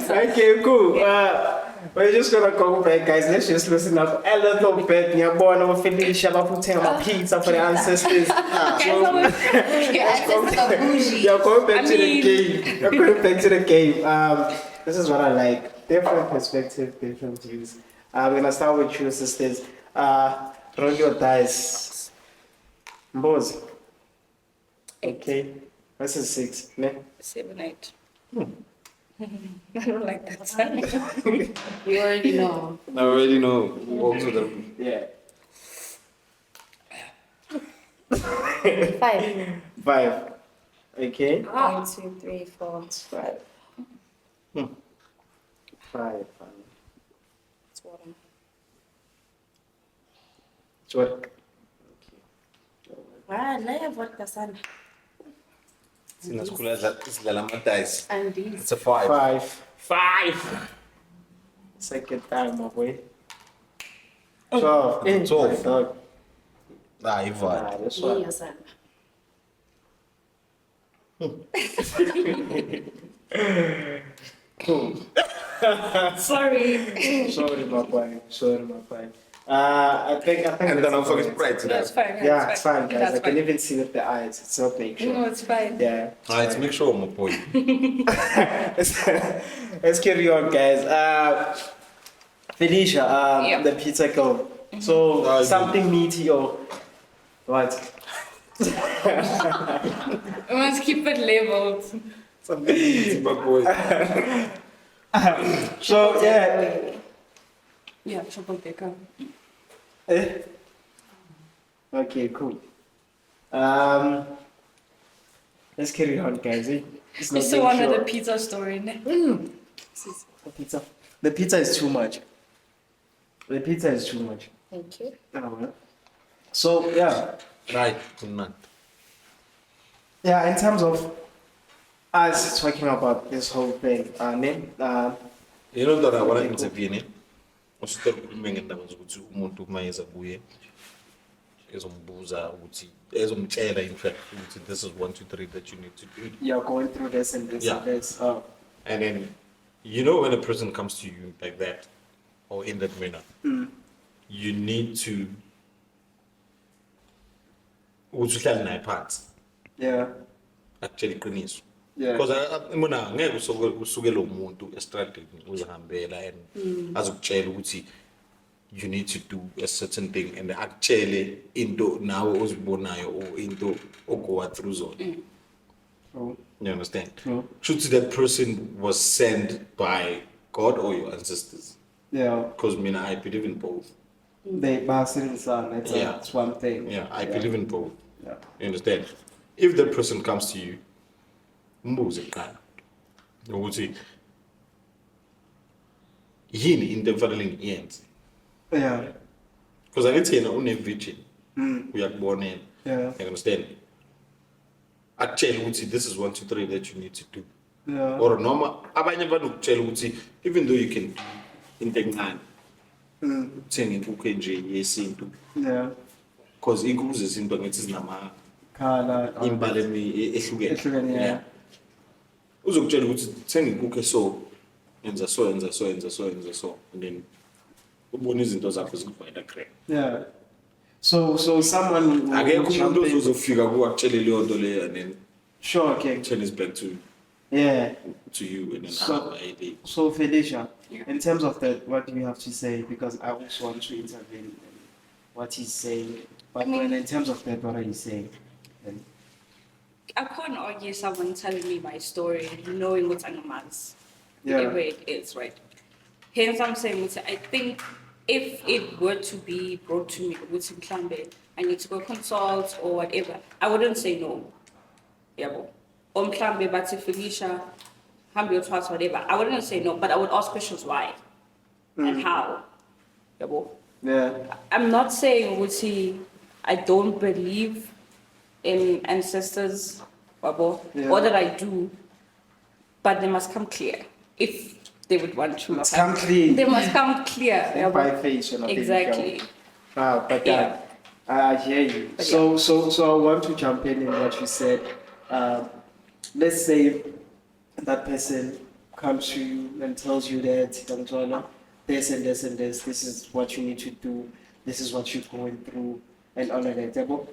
[SPEAKER 3] Okay, cool. We're just gonna go back, guys. Let's just listen up a little bit. You're born over Felicia, my pizza for the ancestors. You're going back to the game. You're going back to the game. This is what I like. Different perspective, different views. We're gonna start with you, sisters. Roll your dice. Mbos. Okay. This is 6. Ne?
[SPEAKER 6] 7, 8. I don't like that sign.
[SPEAKER 4] You already know.
[SPEAKER 2] I already know. Walk to them.
[SPEAKER 3] Yeah.
[SPEAKER 4] 5.
[SPEAKER 3] 5. Okay.
[SPEAKER 4] 1, 2, 3, 4, 5.
[SPEAKER 3] 5.
[SPEAKER 6] It's water.
[SPEAKER 3] It's what?
[SPEAKER 4] Wow, I have what the sun.
[SPEAKER 2] It's
[SPEAKER 4] These.
[SPEAKER 2] a 5.
[SPEAKER 3] 5. Second time, my boy. 12.
[SPEAKER 2] 12.
[SPEAKER 3] That's
[SPEAKER 4] Me,
[SPEAKER 3] what.
[SPEAKER 4] your son.
[SPEAKER 5] Cool.
[SPEAKER 4] Sorry.
[SPEAKER 5] Sorry, my boy. I think.
[SPEAKER 2] And then I'm fucking Sprite to
[SPEAKER 4] That's
[SPEAKER 2] that.
[SPEAKER 4] fine.
[SPEAKER 5] Yeah, it's fine, guys.
[SPEAKER 4] That's
[SPEAKER 5] I can
[SPEAKER 4] fine.
[SPEAKER 5] even see with the eyes. It's not make sure.
[SPEAKER 4] No, it's fine.
[SPEAKER 5] Yeah.
[SPEAKER 7] Let's make sure, my boy.
[SPEAKER 5] Let's carry on, guys. Felicia,
[SPEAKER 4] Yeah.
[SPEAKER 5] the pizza girl. So something meaty or what?
[SPEAKER 4] We must keep it labeled.
[SPEAKER 5] Something meaty.
[SPEAKER 2] My boy.
[SPEAKER 5] So yeah.
[SPEAKER 4] Yeah, triple decker.
[SPEAKER 5] Eh? Okay, cool. Let's carry on, guys. It's
[SPEAKER 4] You
[SPEAKER 5] not
[SPEAKER 4] still
[SPEAKER 5] being
[SPEAKER 4] wanted
[SPEAKER 5] sure.
[SPEAKER 4] the pizza story, ne?
[SPEAKER 5] The pizza. The pizza is too much. The pizza is too much.
[SPEAKER 4] Thank you.
[SPEAKER 5] So yeah.
[SPEAKER 7] Right, good man.
[SPEAKER 5] Yeah, in terms of us talking about this whole thing,
[SPEAKER 7] You know that I want to intervene. Usithola ukukhuluma ngendaba zokuthi umuntu uma eza kuye ezombuza ukuthi ezomtshela in fact ukuthi this is 1 2 3 that you need to do.
[SPEAKER 5] you're going through this and this
[SPEAKER 7] Yeah.
[SPEAKER 5] and this.
[SPEAKER 7] And then you know when a person comes to you like that or in that manner, you need to ukuthi uhlale naye phansi
[SPEAKER 5] Yeah.
[SPEAKER 7] actually iqiniso.
[SPEAKER 5] Yeah.
[SPEAKER 7] Because mina ngeke usuke lo muntu estradini uzahambela and azokutshela ukuthi you need to do a certain thing and akutshele into nawe ozibonayo or into ogoa through zone.
[SPEAKER 5] True.
[SPEAKER 7] You understand?
[SPEAKER 5] True.
[SPEAKER 7] Should that person was sent by God or your ancestors?
[SPEAKER 5] Yeah.
[SPEAKER 7] Because I believe in both.
[SPEAKER 5] They bastard and son.
[SPEAKER 7] Yeah.
[SPEAKER 5] It's one thing.
[SPEAKER 7] Yeah, I believe in both.
[SPEAKER 5] Yeah.
[SPEAKER 7] You understand? If that person comes to you, mbuze kuqala ukuthi yini into efanele ngiyenze,
[SPEAKER 5] Yeah.
[SPEAKER 7] because angithi yena une-virgin uyakubonela.
[SPEAKER 5] Yeah.
[SPEAKER 7] You understand? Akutshela ukuthi this is 1 2 3 that you need to do,
[SPEAKER 5] Yeah.
[SPEAKER 7] or noma abanye banokutshela ukuthi even though you can do into encane uthenga inkukhu enje yesintu,
[SPEAKER 5] Yeah.
[SPEAKER 7] because inkukhu zesintu angithi zinama
[SPEAKER 5] Color.
[SPEAKER 7] imbala
[SPEAKER 5] Ehlukene,
[SPEAKER 7] ehlukene.
[SPEAKER 5] yeah.
[SPEAKER 7] Uzokutshela ukuthi thenga inkukhu so yenza so and then ubone izinto zakho zikuvayela correct.
[SPEAKER 5] Yeah. So someone who
[SPEAKER 7] Akekho
[SPEAKER 5] jump
[SPEAKER 7] umuntu
[SPEAKER 5] in-
[SPEAKER 7] ozofika kuwe akutshele leyo nto leyo and then
[SPEAKER 5] Sure, okay.
[SPEAKER 7] turn his back to
[SPEAKER 5] Yeah.
[SPEAKER 7] you and then
[SPEAKER 5] So-
[SPEAKER 7] ID.
[SPEAKER 5] So Felicia, in terms of that, what do you have to say? Because I also want to intervene in what he's saying. But when in terms of that, what are you saying? Then-
[SPEAKER 6] I can't argue someone telling me my story, knowing what animals,
[SPEAKER 5] Yeah.
[SPEAKER 6] whatever it is, right? Hence, I'm saying, I think if it were to be brought to me, I need to go consult or whatever, I wouldn't say no. Yeah, but Felicia, whatever, I wouldn't say no, but I would ask questions why and how. Yeah,
[SPEAKER 5] Yeah.
[SPEAKER 6] I'm not saying, I don't believe in ancestors, Babo,
[SPEAKER 5] Yeah.
[SPEAKER 6] or that I do, but they must come clear if they would want to.
[SPEAKER 5] Must come clean.
[SPEAKER 6] They must come clear.
[SPEAKER 5] By
[SPEAKER 6] Yabo.
[SPEAKER 5] face, you know.
[SPEAKER 6] Exactly.
[SPEAKER 5] But
[SPEAKER 6] Yeah.
[SPEAKER 5] I hear you.
[SPEAKER 6] But
[SPEAKER 5] So I want to jump in what you said. Let's say that person comes to you and tells you that this and this and this. This is what you need to do. This is what you're going through, and all of that. Yabo.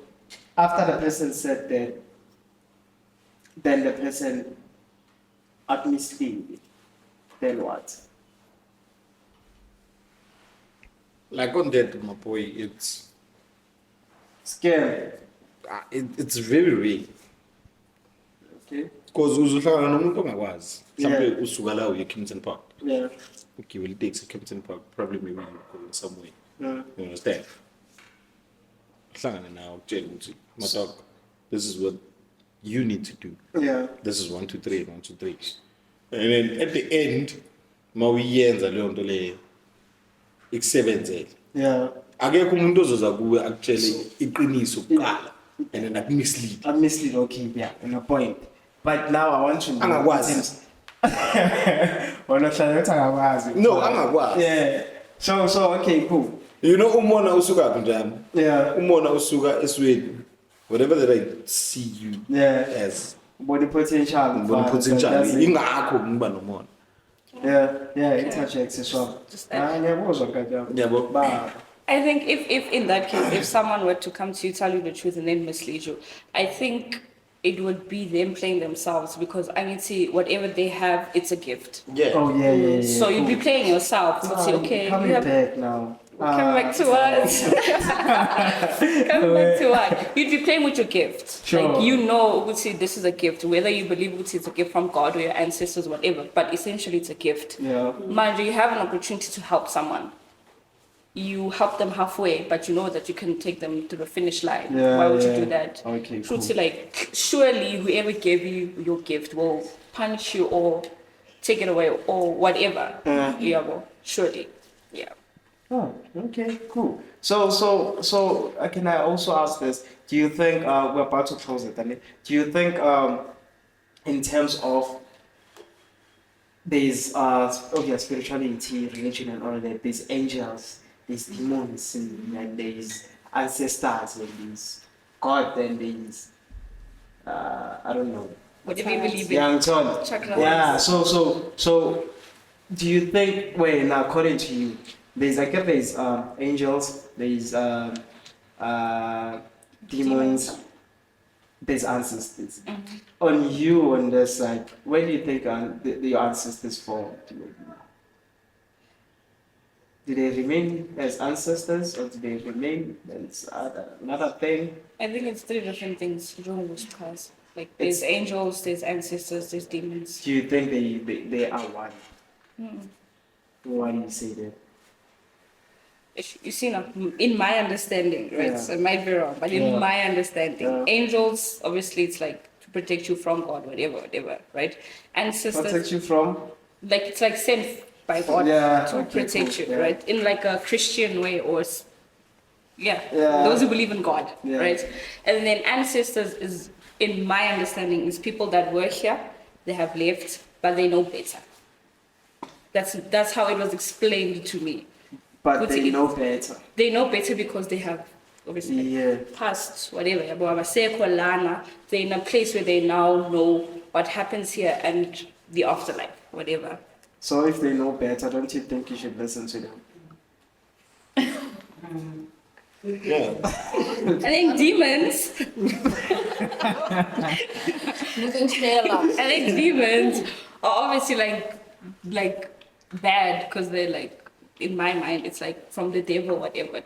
[SPEAKER 5] After the person said that, then the person admits it. Then what?
[SPEAKER 7] Like on that, my boy, it's
[SPEAKER 5] Scary.
[SPEAKER 7] it's very real.
[SPEAKER 5] Okay.
[SPEAKER 7] Because uzuhlangana nomuntu ongakwazi.
[SPEAKER 5] Yeah.
[SPEAKER 7] Mhlawumbe usuka la uye Kempton Park.
[SPEAKER 5] Yeah.
[SPEAKER 7] Okay, will take to Kempton Park, probably maybe you go in some way.
[SPEAKER 5] Yeah.
[SPEAKER 7] You understand? Hlangana nawe ukutshela ukuthi my dog, this is what you need to do.
[SPEAKER 5] Yeah.
[SPEAKER 7] This is 1 2 3 1 2 3. And then at the end, mawuyenza leyo nto leyo ikusebenzele.
[SPEAKER 5] Yeah.
[SPEAKER 7] Akekho umuntu ozoza kuwe akutshele iqiniso kuqala and then akumislead.
[SPEAKER 5] I'm mislead, okay, yeah, in a point. But now I want to know.
[SPEAKER 7] Angakwazi. No, angakwazi.
[SPEAKER 5] Yeah. So okay, cool.
[SPEAKER 7] You know umona usuka aphi njani?
[SPEAKER 5] Yeah.
[SPEAKER 7] Umona usuka eswedi. Whatever that I see you
[SPEAKER 5] Yeah.
[SPEAKER 7] as.
[SPEAKER 5] Body potential.
[SPEAKER 7] Ngibona potential ingakho ngiba nomona.
[SPEAKER 3] Yeah, interjects as well.
[SPEAKER 6] I think if in that case, if someone were to come to you, tell you the truth, and then mislead you, I think it would be them playing themselves because I mean, see, whatever they have, it's a gift.
[SPEAKER 2] Yeah.
[SPEAKER 3] Oh yeah.
[SPEAKER 6] So you'd be playing yourself. You'd say, okay,
[SPEAKER 3] coming
[SPEAKER 6] you have,
[SPEAKER 3] back now.
[SPEAKER 6] come back to us. Come back to us. You'd be playing with your gift.
[SPEAKER 3] Sure.
[SPEAKER 6] Like you know, would say this is a gift, whether you believe it's a gift from God or your ancestors, whatever. But essentially, it's a gift.
[SPEAKER 3] Yeah.
[SPEAKER 6] Mind you, you have an opportunity to help someone. You help them halfway, but you know that you can take them to the finish line.
[SPEAKER 3] Yeah,
[SPEAKER 6] Why would
[SPEAKER 3] yeah.
[SPEAKER 6] you do that?
[SPEAKER 3] Okay,
[SPEAKER 6] So
[SPEAKER 3] cool.
[SPEAKER 6] to like, surely whoever gave you your gift will punish you or take it away or whatever. Yeah, well, surely. Yeah.
[SPEAKER 3] Oh, okay, cool. So can I also ask this? Do you think we're about to close it? Danny. Do you think in terms of there's spirituality, religion, and all of that, there's angels, there's demons, and there's ancestors, and there's God, and there's I don't know.
[SPEAKER 6] Whatever you believe in.
[SPEAKER 3] Yeah, I'm told.
[SPEAKER 6] Chakra.
[SPEAKER 3] Yeah. So, do you think? Well, now according to you, there's angels, there's demons, there's ancestors. On you, on this side, where do you think your ancestors fall? Do they remain as ancestors, or do they remain as another thing?
[SPEAKER 6] I think it's three different things. Like there's angels, there's ancestors, there's demons.
[SPEAKER 3] Do you think they are one? Why do you say that?
[SPEAKER 6] You see now, in my understanding, right?
[SPEAKER 3] Yeah.
[SPEAKER 6] So I might be wrong, but in my understanding, angels, obviously it's like to protect you from God, whatever, right? Ancestors,
[SPEAKER 3] Protect you from?
[SPEAKER 6] like it's like sent by God to protect you, right? In like a Christian way or those who believe in God, right? And then ancestors is, in my understanding, is people that were here, they have left, but they know better. That's how it was explained to me.
[SPEAKER 3] But they know better.
[SPEAKER 6] They know better because they have obviously past whatever. They're in a place where they now know what happens here and the afterlife, whatever.
[SPEAKER 3] So if they know better, don't you think you should listen to them?
[SPEAKER 2] Yeah.
[SPEAKER 6] I think demons. I think demons are obviously like bad because they're like, in my mind, it's like from the devil, whatever.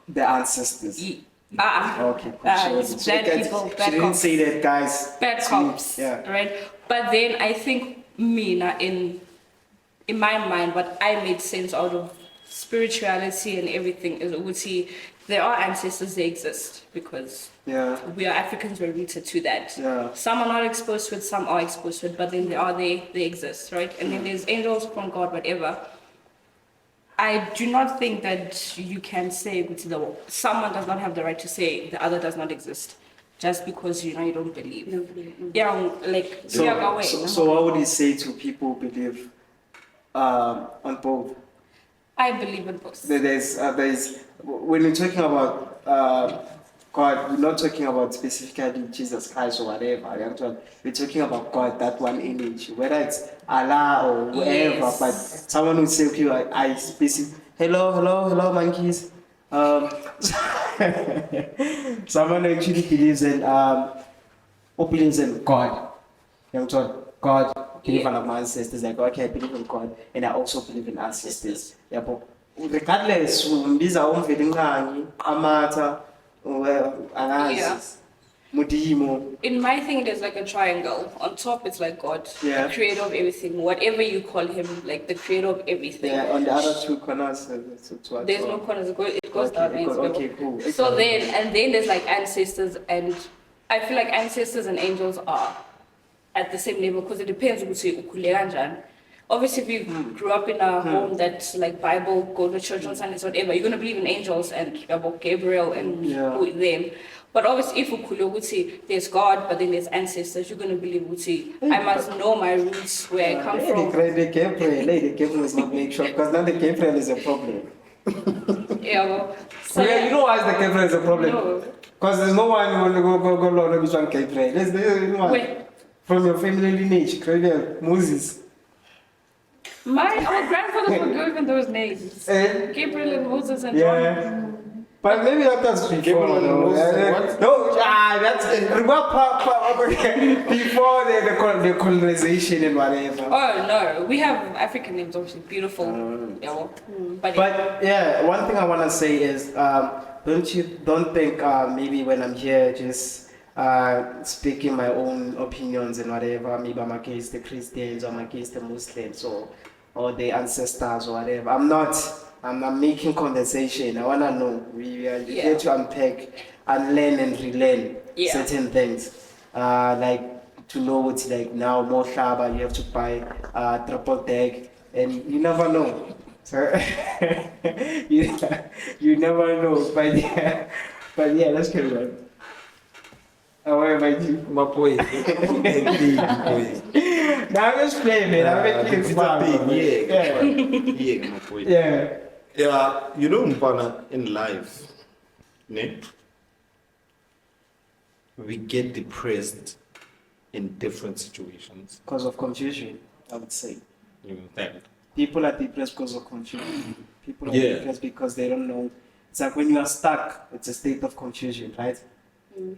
[SPEAKER 3] The ancestors.
[SPEAKER 6] Okay.
[SPEAKER 3] It's
[SPEAKER 6] bad people, bad
[SPEAKER 3] she didn't
[SPEAKER 6] cops.
[SPEAKER 3] say that, guys.
[SPEAKER 6] Bad cops,
[SPEAKER 3] Yeah.
[SPEAKER 6] right? But then I think in my mind, what I made sense out of spirituality and everything is Uti, there are ancestors, they exist because we are Africans, we're rooted to that.
[SPEAKER 3] Yeah.
[SPEAKER 6] Some are not exposed to it, some are exposed to it, but then they exist, right? And then there's angels from God, whatever. I do not think that you can say someone does not have the right to say the other does not exist just because you don't believe.
[SPEAKER 3] So what would you say to people who believe on both?
[SPEAKER 6] I believe in both.
[SPEAKER 3] There's when we're talking about God, we're not talking about specifically Jesus Christ or whatever. We're talking about God, that one image, whether it's Allah or whoever. But someone would say, okay, I specific. Hello, monkeys. Someone actually believes in God. God. Believe in my ancestors, like okay, I believe in God, and I also believe in ancestors. Yeah, but regardless, these are all feeling amata, Mudimo.
[SPEAKER 6] In my thing, there's like a triangle. On top, it's like God, the creator of everything. Whatever you call him, like the creator of everything.
[SPEAKER 3] Yeah, on the other two corners,
[SPEAKER 6] there's no corners. It goes down.
[SPEAKER 3] Okay, cool.
[SPEAKER 6] So then there's like ancestors, and I feel like ancestors and angels are at the same level because it depends on obviously if you grew up in a home that's like Bible, go to church on Sundays, whatever, you're going to believe in angels and about Gabriel and them. But obviously if there's God but then there's ancestors, you're going to believe I must know my roots, where I come from.
[SPEAKER 3] Gabriel is not make sure because now the Gabriel is a problem.
[SPEAKER 6] So
[SPEAKER 3] you know why the Gabriel is a problem? Because there's no one who will go learn which one Gabriel. There's no one. From your family lineage, Gabriel, Moses.
[SPEAKER 6] Our grandfathers were given those names. Gabriel and Moses and John.
[SPEAKER 5] Yeah. But maybe that was before.
[SPEAKER 2] What?
[SPEAKER 5] No, that's before the colonization and whatever.
[SPEAKER 6] Oh no, we have African names, obviously beautiful. But
[SPEAKER 5] yeah, one thing I want to say is, don't think maybe when I'm here just speaking my own opinions and whatever, maybe I'm against the Christians or I'm against the Muslims or the ancestors or whatever. I'm not. I'm making conversation. I wanna know. We are here to unpack and learn and relearn certain things. Like to know what's like now more shaba, you have to buy triple deck, and you never know. So you never know. But yeah, let's carry on. Where am I?
[SPEAKER 2] My boy.
[SPEAKER 5] Now I'm just playing, man. I'm making fun.
[SPEAKER 2] Yeah, my boy.
[SPEAKER 5] Yeah.
[SPEAKER 2] Yeah, you know, Mpana, in life, ne? We get depressed in different situations.
[SPEAKER 5] Because of confusion, I would say.
[SPEAKER 2] You understand?
[SPEAKER 5] People are depressed because of confusion. People are depressed because they don't know. It's like when you are stuck, it's a state of confusion, right?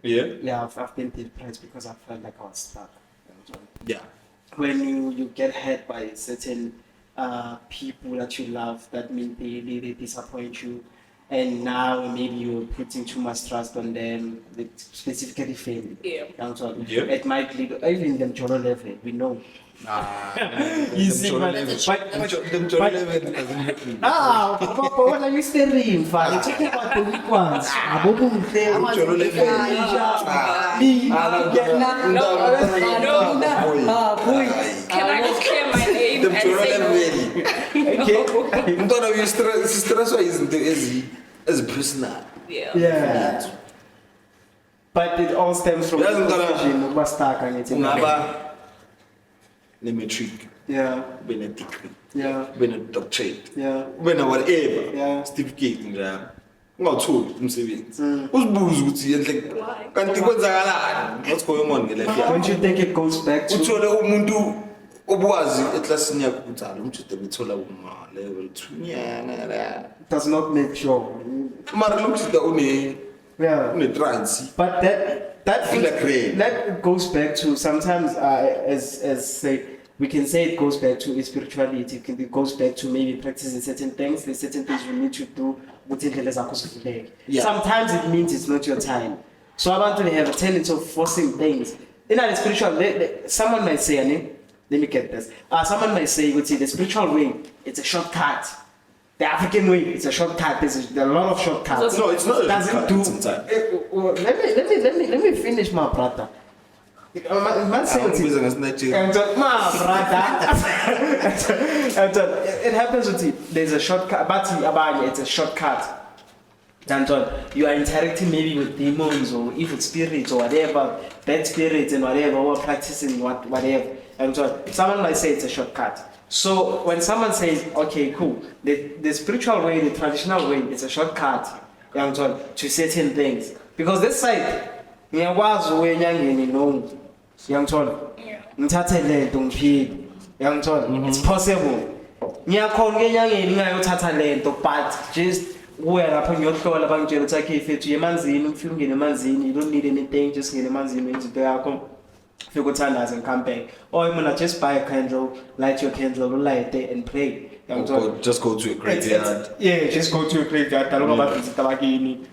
[SPEAKER 2] Yeah?
[SPEAKER 5] Yeah, I've been depressed because I felt like I was stuck.
[SPEAKER 2] Yeah.
[SPEAKER 5] When you get hurt by certain people that you love, that mean they disappoint you, and now maybe you're putting too much trust on them, specifically family. It might lead even them Jolo level, we know. You see, but what are you staring for? You're talking about the weak ones.
[SPEAKER 6] can I just clear my name and say
[SPEAKER 2] stress is personal.
[SPEAKER 5] Yeah. But it all stems from confusion.
[SPEAKER 2] Matric,
[SPEAKER 5] yeah,
[SPEAKER 2] when a degree,
[SPEAKER 5] yeah,
[SPEAKER 2] when a doctorate,
[SPEAKER 5] yeah,
[SPEAKER 2] when a whatever,
[SPEAKER 5] yeah,
[SPEAKER 2] certificate, not told umsebenzi. Usibuza ukuthi like kanti kwenzakalani? What's going on in life?
[SPEAKER 5] Don't you think it goes back to
[SPEAKER 2] uthole umuntu obuwazi eklasini yakho ukuthi umjude bethola uma level 2 nyanga la.
[SPEAKER 5] Does not make sure.
[SPEAKER 2] Mara lumjude une trance.
[SPEAKER 5] But that goes back to sometimes as say we can say it goes back to spirituality. It goes back to maybe practicing certain things. There's certain things you need to do within the Sometimes it means it's not your time. So I want to have a tendency of forcing things. In the spiritual, someone might say, let me get this. Someone might say, the spiritual way, it's a shortcut. The African way, it's a shortcut. There's a lot of shortcuts.
[SPEAKER 2] No, it's not a shortcut.
[SPEAKER 5] Let me finish my brother. It happens with it. There's a shortcut, but it's a shortcut. You are interacting maybe with demons or evil spirits or whatever, bad spirits and whatever, or practicing whatever. Someone might say it's a shortcut. So when someone says, okay, cool, the spiritual way, the traditional way, it's a shortcut to certain things. Because this side, it's possible. But just where upon your call about you don't need anything, just get a manzin if you go to and come back. Or I'm gonna just buy a candle, light your candle, light it and pray.
[SPEAKER 2] Just go to a graveyard.
[SPEAKER 5] Just go to a graveyard.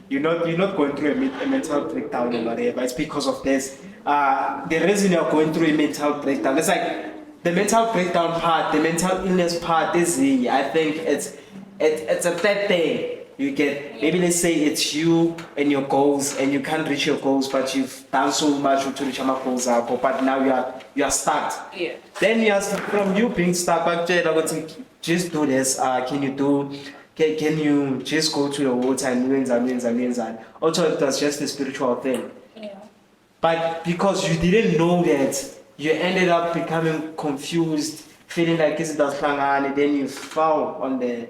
[SPEAKER 5] You're not going through a mental breakdown or whatever. It's because of this. The reason you're going through a mental breakdown, it's like the mental breakdown part, the mental illness part is I think it's a bad thing. You get, maybe let's say it's you and your goals and you can't reach your goals, but you've done so much to reach your goals, but now you are stuck.
[SPEAKER 6] Yeah.
[SPEAKER 5] Then from you being stuck, just do this. Can you just go to the water and wins. Also, that's just a spiritual thing.
[SPEAKER 6] Yeah.
[SPEAKER 5] But because you didn't know that, you ended up becoming confused, feeling like it's and then you fall on the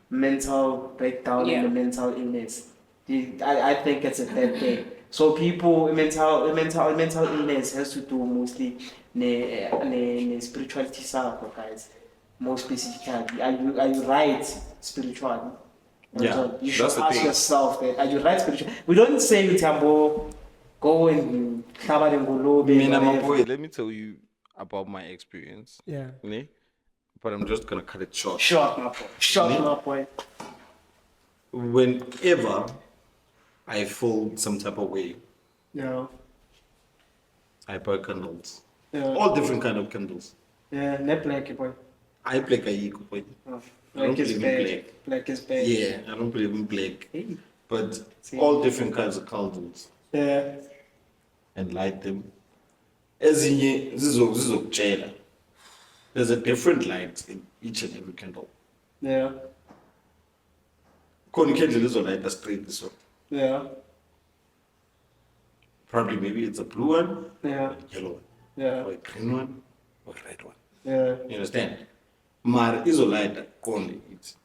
[SPEAKER 5] mental breakdown and the mental illness. I think it's a bad thing. So people, mental illness has to do mostly ne spirituality side, guys.
[SPEAKER 3] more specifically? Are you right spiritually?
[SPEAKER 2] Yeah,
[SPEAKER 3] You should
[SPEAKER 2] that's the
[SPEAKER 3] ask
[SPEAKER 2] thing.
[SPEAKER 3] yourself that, are you right spiritually? We don't say Tambo, go and cover the
[SPEAKER 7] Mina, my
[SPEAKER 3] whatever.
[SPEAKER 7] boy, let me tell you about my experience.
[SPEAKER 5] Yeah.
[SPEAKER 7] Ne? But I'm just gonna cut it short.
[SPEAKER 3] Short, my boy. Short,
[SPEAKER 2] Me?
[SPEAKER 3] my boy.
[SPEAKER 2] Whenever I feel some type of way,
[SPEAKER 3] Yeah.
[SPEAKER 2] I buy candles.
[SPEAKER 3] Yeah.
[SPEAKER 2] All different kind of candles.
[SPEAKER 3] Yeah, not black, boy.
[SPEAKER 2] I play Kayiko, boy.
[SPEAKER 3] Oh,
[SPEAKER 2] I don't
[SPEAKER 3] black is
[SPEAKER 2] believe in
[SPEAKER 3] bad.
[SPEAKER 2] black.
[SPEAKER 3] Black is bad.
[SPEAKER 2] Yeah, I don't believe in black.
[SPEAKER 3] Hey.
[SPEAKER 2] But
[SPEAKER 3] See.
[SPEAKER 2] all different kinds of candles
[SPEAKER 3] Yeah.
[SPEAKER 2] and light them. Ezinye zizokutshela. There's a different light in each and every candle.
[SPEAKER 3] Yeah.
[SPEAKER 2] Khona candle izolight straight this one.
[SPEAKER 3] Yeah.
[SPEAKER 2] Probably maybe it's a blue one,
[SPEAKER 3] Yeah.
[SPEAKER 2] a yellow one,
[SPEAKER 3] Yeah.
[SPEAKER 2] or a green one, or a red one.
[SPEAKER 3] Yeah.
[SPEAKER 2] You understand? Mar izolight only it.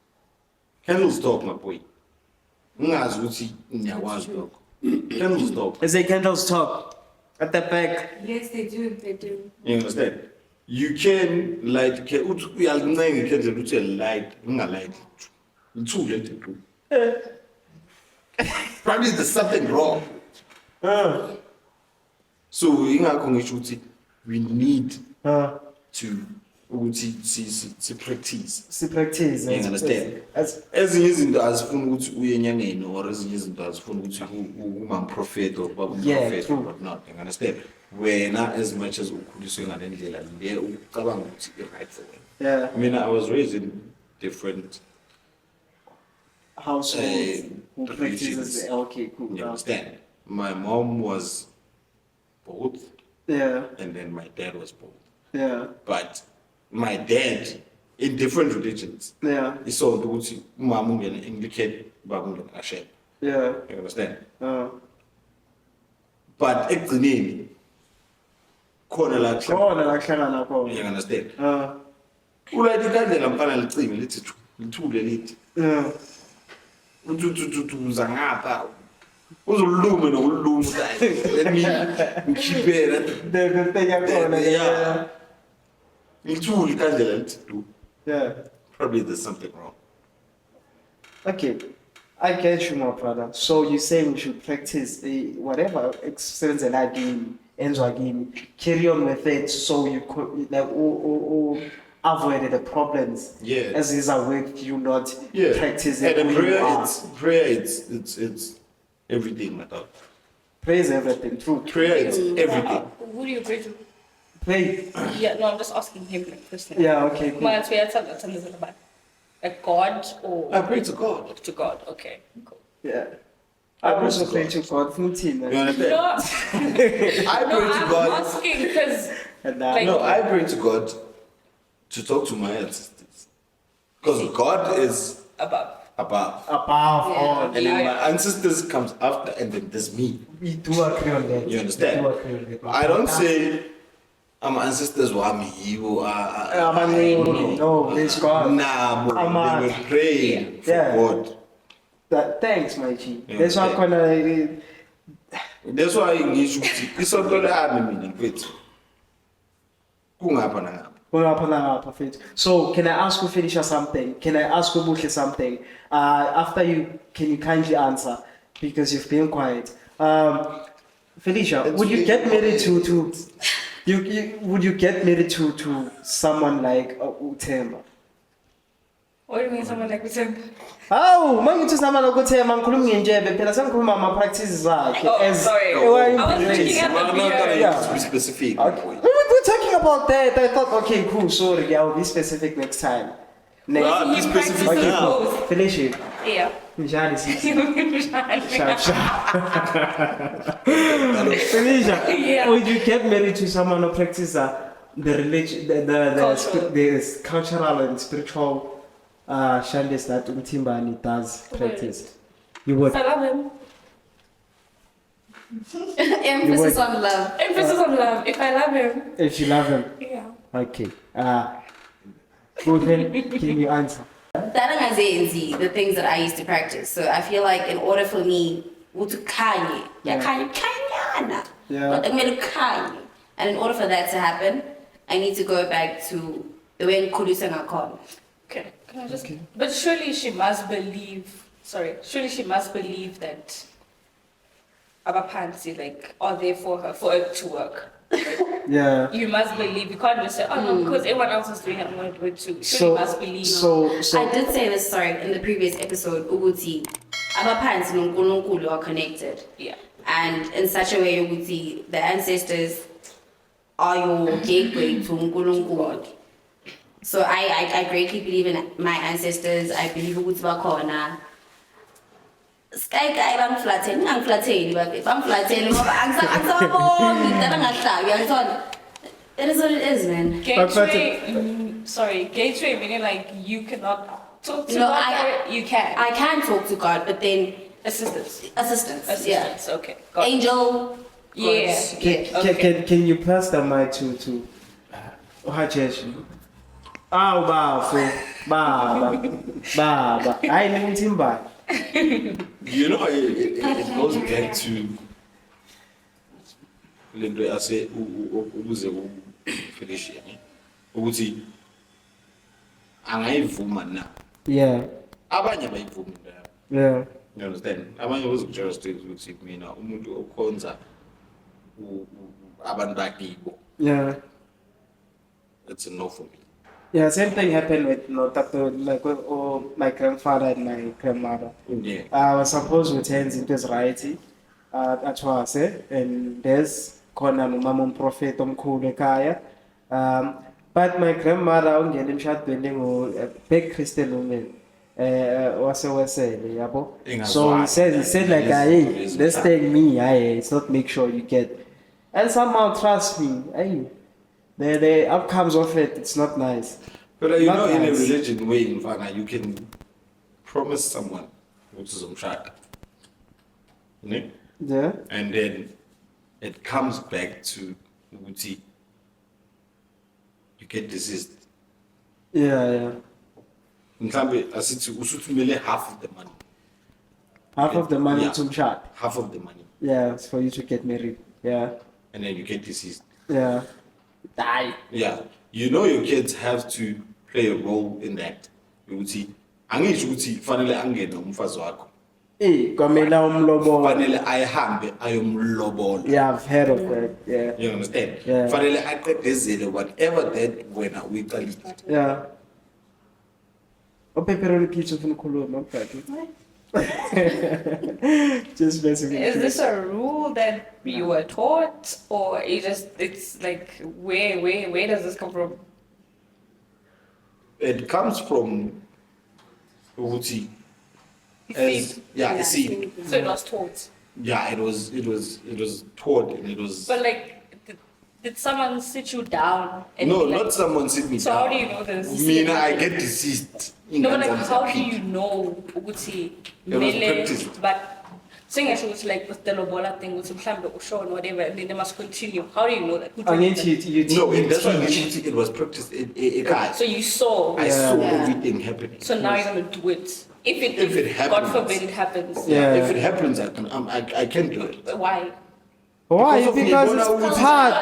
[SPEAKER 2] Candles talk, my boy. Ungazi ukuthi niyakwazi lokho. Candles talk.
[SPEAKER 3] Is a candles top at the back?
[SPEAKER 4] Yes, they do. They do.
[SPEAKER 2] You understand? You can light uyalincenga candle ukuthi light, ungalight. Two let it do. Probably there's something wrong. So ingakho ngisho ukuthi we need to ukuthi si practice.
[SPEAKER 3] Si practice.
[SPEAKER 2] You understand?
[SPEAKER 3] As
[SPEAKER 2] Ezinye izinto azifuni ukuthi uye enyangeni or ezinye izinto azifuni ukuthi uma prophet or baba
[SPEAKER 3] Yeah,
[SPEAKER 2] prophet
[SPEAKER 3] true.
[SPEAKER 2] or whatnot. You understand? Wena as much as ukhuliswe ngale ndlela le ucabanga ukuthi i right for wena.
[SPEAKER 3] yeah,
[SPEAKER 2] I mean, I was raised in different
[SPEAKER 3] households who
[SPEAKER 2] religions.
[SPEAKER 3] practices the okay, cool.
[SPEAKER 2] You understand? My mom was both,
[SPEAKER 3] Yeah,
[SPEAKER 2] and then my dad was both.
[SPEAKER 3] yeah,
[SPEAKER 2] But my dad, in different religions,
[SPEAKER 3] yeah,
[SPEAKER 2] he saw ukuthi umama ungena Anglican, baba ungena Ashem.
[SPEAKER 3] yeah.
[SPEAKER 2] You understand?
[SPEAKER 3] Uh,
[SPEAKER 2] But ekugcineni khona la
[SPEAKER 3] khona la kuhlangana
[SPEAKER 2] you
[SPEAKER 3] khona.
[SPEAKER 2] understand? Ulayita ikandlela mfana licime lithi lithule lithi
[SPEAKER 3] Yeah,
[SPEAKER 2] uza ngapha uzulume nokuluma let me ngikhiphe
[SPEAKER 3] the thing yakhona.
[SPEAKER 2] yeah lithule ikandlela lithi du.
[SPEAKER 3] Yeah.
[SPEAKER 2] Probably there's something wrong.
[SPEAKER 3] Okay, I get you, my brother. So you say we should practice whatever experience and again, again, carry on with it, so you could like or avoid the problems.
[SPEAKER 2] Yeah.
[SPEAKER 3] As is a with you not
[SPEAKER 2] Yeah.
[SPEAKER 3] practicing.
[SPEAKER 2] And
[SPEAKER 3] who
[SPEAKER 2] then
[SPEAKER 3] you are.
[SPEAKER 2] prayer it's everything, my dog.
[SPEAKER 3] Praise everything. True.
[SPEAKER 2] Prayer is everything.
[SPEAKER 6] Who do you pray to?
[SPEAKER 3] Pray.
[SPEAKER 6] Yeah, no, I'm just asking him like personally.
[SPEAKER 3] Yeah. Okay. Cool.
[SPEAKER 6] Man, so yeah, about like God or
[SPEAKER 2] I pray to God.
[SPEAKER 6] to God. Okay, cool.
[SPEAKER 3] Yeah. I also pray to God. From team.
[SPEAKER 2] You understand?
[SPEAKER 6] No,
[SPEAKER 2] I
[SPEAKER 6] no,
[SPEAKER 2] pray to
[SPEAKER 6] I'm
[SPEAKER 2] God.
[SPEAKER 6] asking because
[SPEAKER 3] And
[SPEAKER 6] Like-
[SPEAKER 2] No, I pray to God to talk to my ancestors. Because God is
[SPEAKER 6] above.
[SPEAKER 2] above.
[SPEAKER 3] above all,
[SPEAKER 2] And then my ancestors comes after and then there's me.
[SPEAKER 3] we do agree on that.
[SPEAKER 2] You understand?
[SPEAKER 3] We do agree on that.
[SPEAKER 2] I don't say my ancestors were me.
[SPEAKER 3] No, there's God.
[SPEAKER 2] Nah, bro. They were praying for
[SPEAKER 3] Yeah.
[SPEAKER 2] God.
[SPEAKER 3] Thanks, my G.
[SPEAKER 2] Yeah,
[SPEAKER 3] That's why I'm gonna.
[SPEAKER 2] That's why ngisho ukuthi isonto lami mina mfethu kungapha nangapha.
[SPEAKER 3] So, can I ask you, Felicia, something? Can I ask you, Buhle, something? After you, can you kindly answer? Because you've been quiet. Felicia,
[SPEAKER 2] It's
[SPEAKER 3] would you
[SPEAKER 2] really
[SPEAKER 3] get married
[SPEAKER 2] quiet.
[SPEAKER 3] to would you get married to someone like Uthemba?
[SPEAKER 6] What do you mean, someone like him?
[SPEAKER 3] Hawu, mangithi sama lokuthemba ngikhuluma ngenjebe phela sengikhuluma ama practices zakhe
[SPEAKER 6] Oh,
[SPEAKER 3] as
[SPEAKER 6] sorry.
[SPEAKER 3] why
[SPEAKER 6] I was looking at
[SPEAKER 2] I'm
[SPEAKER 6] the
[SPEAKER 2] not gonna
[SPEAKER 6] beard.
[SPEAKER 2] be specific.
[SPEAKER 3] Okay. We're talking about that. I thought, okay, cool. Sorry, I'll be specific next time. Next.
[SPEAKER 2] Well,
[SPEAKER 6] He
[SPEAKER 2] be specific
[SPEAKER 6] practices
[SPEAKER 2] now.
[SPEAKER 6] both.
[SPEAKER 3] Felicia,
[SPEAKER 6] Yeah.
[SPEAKER 3] njani sisi? Sharp, sharp. Felicia,
[SPEAKER 6] Yeah.
[SPEAKER 3] would you get married to someone who practices the religion, the cultural and spiritual shandes that Umtimbani does practice? You would.
[SPEAKER 6] I love him.
[SPEAKER 4] Emphasis on love.
[SPEAKER 6] Emphasis on love. If I love him,
[SPEAKER 3] If you love him.
[SPEAKER 6] yeah.
[SPEAKER 3] Okay. Good then, can you answer?
[SPEAKER 4] That is the things that I used to practice. So I feel like in order for me to kanye,
[SPEAKER 3] Yeah.
[SPEAKER 4] and in order for that to happen, I need to go back to the way ngikhulise ngakhona.
[SPEAKER 6] Okay, can I just? But surely she must believe. Sorry, surely she must believe that abapansi like are there for her for it to work.
[SPEAKER 3] Yeah.
[SPEAKER 6] You must believe. You can't just say, oh no, because everyone else is doing it, I'm going to do it too. Surely you must believe.
[SPEAKER 3] So
[SPEAKER 4] I did say this, sorry, in the previous episode, ukuthi abaphansi noNkulunkulu are connected.
[SPEAKER 6] Yeah.
[SPEAKER 4] And in such a way, ukuthi the ancestors are your gateway to uNkulunkulu. So I greatly believe in my ancestors. I believe ukuthi bakhona. Sky guy bangiflatheni, ngangiflatheni bangiflatheni ngoba angisabongi ngidala ngahlabi yangithola. It is what it is, man.
[SPEAKER 6] Gateway, gateway meaning like you cannot talk to God. You can.
[SPEAKER 4] I can talk to God, but then
[SPEAKER 6] assistance. Yeah. Okay. Got
[SPEAKER 4] Angel.
[SPEAKER 6] Yeah.
[SPEAKER 5] Can you pass the mic to Hajesh? Oh, Baba. I didn't him back.
[SPEAKER 2] You know, it goes back to Lendo. I say, ubuze finish ukuthi angayivuma na.
[SPEAKER 5] Yeah.
[SPEAKER 2] Abanye bayivuma na.
[SPEAKER 5] Yeah.
[SPEAKER 2] You understand? Abanye bazokutshela ukuthi mina umuntu okhonza abantu bakibo.
[SPEAKER 5] Yeah.
[SPEAKER 2] It's a no for me.
[SPEAKER 5] Yeah, same thing happened with like my grandfather and my grandmother.
[SPEAKER 2] Yeah.
[SPEAKER 5] I was supposed to attend into variety at Wase, and there's Kona Mama Prophet Omkule Kaya. But my grandmother ungena emshadweni a big Christian woman. So he said like, hey, this thing me, it's not make sure you get. And somehow trust me, hey. The outcomes of it, it's not nice.
[SPEAKER 2] But you know, in a religion way, in Fana, you can promise someone which is umshaka.
[SPEAKER 5] Yeah.
[SPEAKER 2] And then it comes back to Uti. You get deceased.
[SPEAKER 5] Yeah.
[SPEAKER 2] Mhlambe asithi usuthumele half of the money.
[SPEAKER 5] Half of the money
[SPEAKER 2] Yeah.
[SPEAKER 5] to Mshad.
[SPEAKER 2] Half of the money.
[SPEAKER 5] Yeah, it's for you to get married. Yeah.
[SPEAKER 2] And then you get deceased.
[SPEAKER 5] Yeah. Die.
[SPEAKER 2] Yeah. You know your kids have to play a role in that. Ukuthi angisho ukuthi fanele angene umfazi wakho.
[SPEAKER 5] Kwamela umlobola.
[SPEAKER 2] Fanele ayihambe ayomlobola.
[SPEAKER 5] Yeah, I've heard of that. Yeah.
[SPEAKER 2] You understand?
[SPEAKER 5] Yeah.
[SPEAKER 2] Fanele aqedezele whatever that wena uyiqalile.
[SPEAKER 5] Yeah. Opeperoni pizza from Koloma, just messing with
[SPEAKER 6] Is this a rule that you were taught, or it's like where does this come from?
[SPEAKER 2] It comes from Uti.
[SPEAKER 6] Yeah.
[SPEAKER 2] See.
[SPEAKER 6] So it was taught.
[SPEAKER 2] Yeah, it was taught and it was.
[SPEAKER 6] But like, did someone sit you down? And
[SPEAKER 2] No,
[SPEAKER 6] like,
[SPEAKER 2] not someone sit me
[SPEAKER 6] so
[SPEAKER 2] down.
[SPEAKER 6] how do you know this?
[SPEAKER 2] Mina, I get deceased.
[SPEAKER 6] No, but like, how do you know ukuthi
[SPEAKER 2] It was practiced.
[SPEAKER 6] But saying I should like with the lobola thing with some or show and whatever, and then they must continue. How do you know that? Who
[SPEAKER 5] I mean,
[SPEAKER 6] told
[SPEAKER 5] you
[SPEAKER 2] No, that's why it was practiced.
[SPEAKER 6] So you saw.
[SPEAKER 2] I saw everything happening.
[SPEAKER 6] So now you're gonna do it. If
[SPEAKER 2] it happens.
[SPEAKER 6] God forbid it happens.
[SPEAKER 5] Yeah.
[SPEAKER 2] If it happens, I can do it.
[SPEAKER 6] But why?
[SPEAKER 5] Why?
[SPEAKER 2] Because of
[SPEAKER 5] Because
[SPEAKER 2] Nibola
[SPEAKER 5] it's
[SPEAKER 2] Uti.
[SPEAKER 5] hard.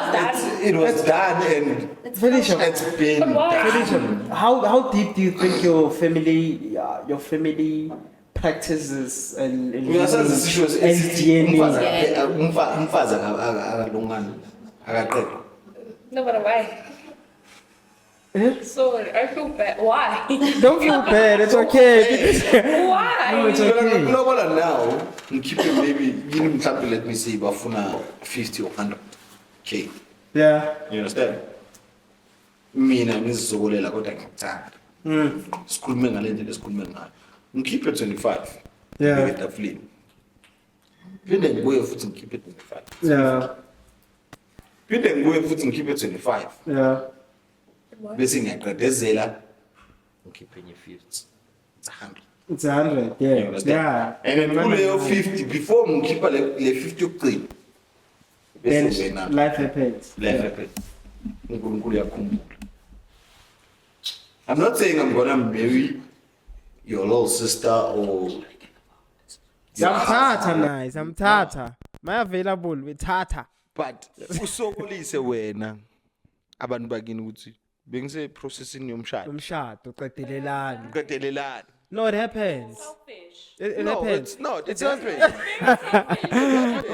[SPEAKER 2] It was done and
[SPEAKER 5] Finish up.
[SPEAKER 2] it's been
[SPEAKER 6] But why?
[SPEAKER 2] done.
[SPEAKER 5] How deep do you think your family practices and
[SPEAKER 2] Uyasazi sisho
[SPEAKER 5] DNA?
[SPEAKER 2] umfazi akalunganga akaqedwa.
[SPEAKER 6] No, but why?
[SPEAKER 5] Eh?
[SPEAKER 6] So I feel bad. Why?
[SPEAKER 5] Don't feel bad. It's okay.
[SPEAKER 6] Why?
[SPEAKER 5] No, it's okay.
[SPEAKER 2] Lobola now, ngikhiphe maybe yini mhlawumbe let me say bafuna 50 or 100k.
[SPEAKER 5] Yeah.
[SPEAKER 2] You understand? Mina ngizizokolela kodwa ngikuthanda. Sikhulume ngalento lesikhulume ngayo. Ngikhiphe 25.
[SPEAKER 5] Yeah.
[SPEAKER 2] Etafuleni. Phinde ngibuye futhi ngikhiphe 25.
[SPEAKER 5] Yeah.
[SPEAKER 2] Phinde ngibuye futhi ngikhiphe 25.
[SPEAKER 5] Yeah.
[SPEAKER 2] Bese ngiyaqedezela ngikhiphe enye 50. It's 100.
[SPEAKER 5] It's 100.
[SPEAKER 2] You
[SPEAKER 5] Yeah.
[SPEAKER 2] understand?
[SPEAKER 5] Yeah.
[SPEAKER 2] And then kuleyo 50 before ngikhipha le 50 yokuqina.
[SPEAKER 5] Then
[SPEAKER 2] Bese wena
[SPEAKER 5] life happens.
[SPEAKER 2] life happens. uNkulunkulu uyakhumbula. I'm not saying I'm gonna marry your little sister or
[SPEAKER 5] Samthatha naye, samthatha. My available with Tata.
[SPEAKER 7] But usokolise wena abantu bakini ukuthi bengise processing yomshado.
[SPEAKER 5] Umshado, qedelelana.
[SPEAKER 7] Qedelelana.
[SPEAKER 5] No, it happens.
[SPEAKER 6] Selfish.
[SPEAKER 5] It
[SPEAKER 7] No,
[SPEAKER 5] happens.
[SPEAKER 7] it's not. It's
[SPEAKER 5] not-
[SPEAKER 7] happening.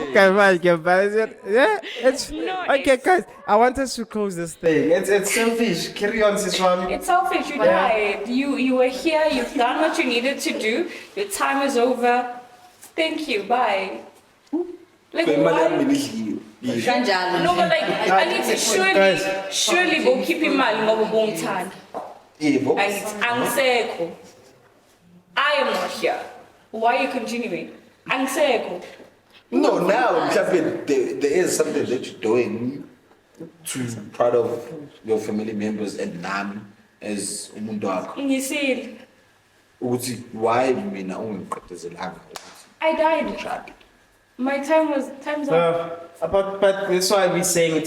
[SPEAKER 5] Okay, fine, yeah, it's
[SPEAKER 6] No,
[SPEAKER 5] okay,
[SPEAKER 6] it's-
[SPEAKER 5] guys. I want us to close this thing. It's selfish. Carry on, Siswami.
[SPEAKER 6] It's selfish. You died. You were here. You've done what you needed to do. Your time is over. Thank you. Bye. Like why?
[SPEAKER 4] Kanjani?
[SPEAKER 6] No, but like I need to surely go keep him mal ngoba bongthanda.
[SPEAKER 2] Yebo.
[SPEAKER 6] And it's angisekho. I am not here. Why are you continuing? Angisekho.
[SPEAKER 2] No, now mhlawumbe there is something that you're doing to part of your family members and nami as umuntu wakho.
[SPEAKER 6] Ngisile.
[SPEAKER 2] Ukuthi why mina ungiqedezelanga ukuthi
[SPEAKER 6] I died.
[SPEAKER 2] ngishade.
[SPEAKER 6] My time's up.
[SPEAKER 5] But that's why we're saying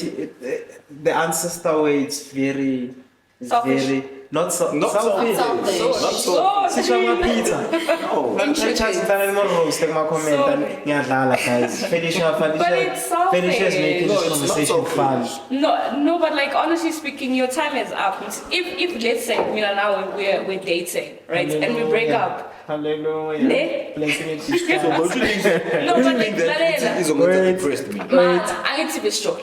[SPEAKER 5] the ancestor way is very,
[SPEAKER 6] Selfish.
[SPEAKER 5] very not so
[SPEAKER 2] Not
[SPEAKER 5] selfish.
[SPEAKER 2] selfish. Not so.
[SPEAKER 6] Oh,
[SPEAKER 5] Siswama Peter.
[SPEAKER 2] No.
[SPEAKER 5] Chance ngitana mo roast ma comment and ngiyadlala guys. Finish
[SPEAKER 6] it's selfish.
[SPEAKER 5] finish making
[SPEAKER 2] No,
[SPEAKER 5] this
[SPEAKER 2] it's not
[SPEAKER 5] conversation fun.
[SPEAKER 2] selfish.
[SPEAKER 6] No, but like honestly speaking, your time is up. If let's say Mina now we're dating, right, and we break up.
[SPEAKER 5] Hallelujah.
[SPEAKER 6] Ne?
[SPEAKER 5] Blessing it.
[SPEAKER 2] So don't you think
[SPEAKER 6] No, but like
[SPEAKER 2] that
[SPEAKER 6] lalela.
[SPEAKER 2] is going to impress me?
[SPEAKER 6] Man, angithi besisholo.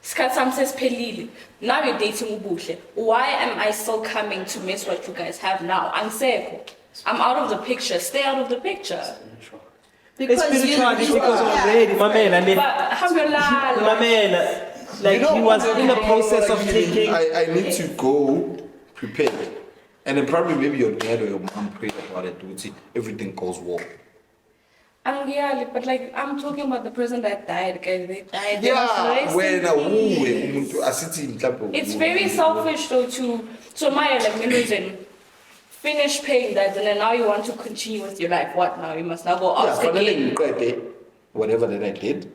[SPEAKER 6] Isikhathi sami sesiphelile. Now you're dating ubuhle. Why am I still coming to miss what you guys have now? Angisekho. I'm out of the picture. Stay out of the picture.
[SPEAKER 5] It's spiritual because already, Mamela,
[SPEAKER 6] But hamdulillah.
[SPEAKER 5] Mamela, like
[SPEAKER 2] You know,
[SPEAKER 5] he was in the process of taking.
[SPEAKER 2] I need to go prepared. And then probably maybe your dad or your mom prayed about it to see everything goes well.
[SPEAKER 6] But like I'm talking about the person that died, guys. They died. They
[SPEAKER 2] Yeah,
[SPEAKER 6] must rest
[SPEAKER 2] when
[SPEAKER 6] in
[SPEAKER 2] a
[SPEAKER 6] peace.
[SPEAKER 2] woman asithi mhlawumbe
[SPEAKER 6] It's very selfish though to Maya like Minuzen finish paying that and then now you want to continue with your life. What now? You must now go
[SPEAKER 2] Yeah,
[SPEAKER 6] ask
[SPEAKER 2] finally
[SPEAKER 6] again.
[SPEAKER 2] ngiqede whatever that I did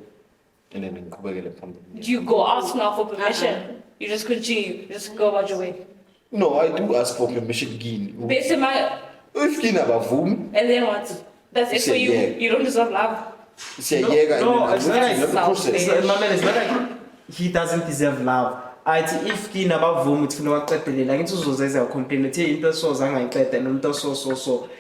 [SPEAKER 2] and then ngiqhubekele phambili.
[SPEAKER 6] Do you go ask now for permission? You just continue. You just go about your way.
[SPEAKER 2] No, I do ask for permission kini.
[SPEAKER 6] Basically,
[SPEAKER 2] If kini abavumi,
[SPEAKER 6] and then what? That's it for you.
[SPEAKER 2] Yeah.
[SPEAKER 6] You don't deserve love.
[SPEAKER 2] siyayeka
[SPEAKER 5] No,
[SPEAKER 2] and
[SPEAKER 5] it's
[SPEAKER 2] then
[SPEAKER 5] not
[SPEAKER 2] I go through the
[SPEAKER 5] like
[SPEAKER 2] process.
[SPEAKER 5] Mamela, it's not like he doesn't deserve love. If kina bavuma ukuthi funa waqedelela ngithi uzozeza complain uthi into soza ngayiqeda nomuntu so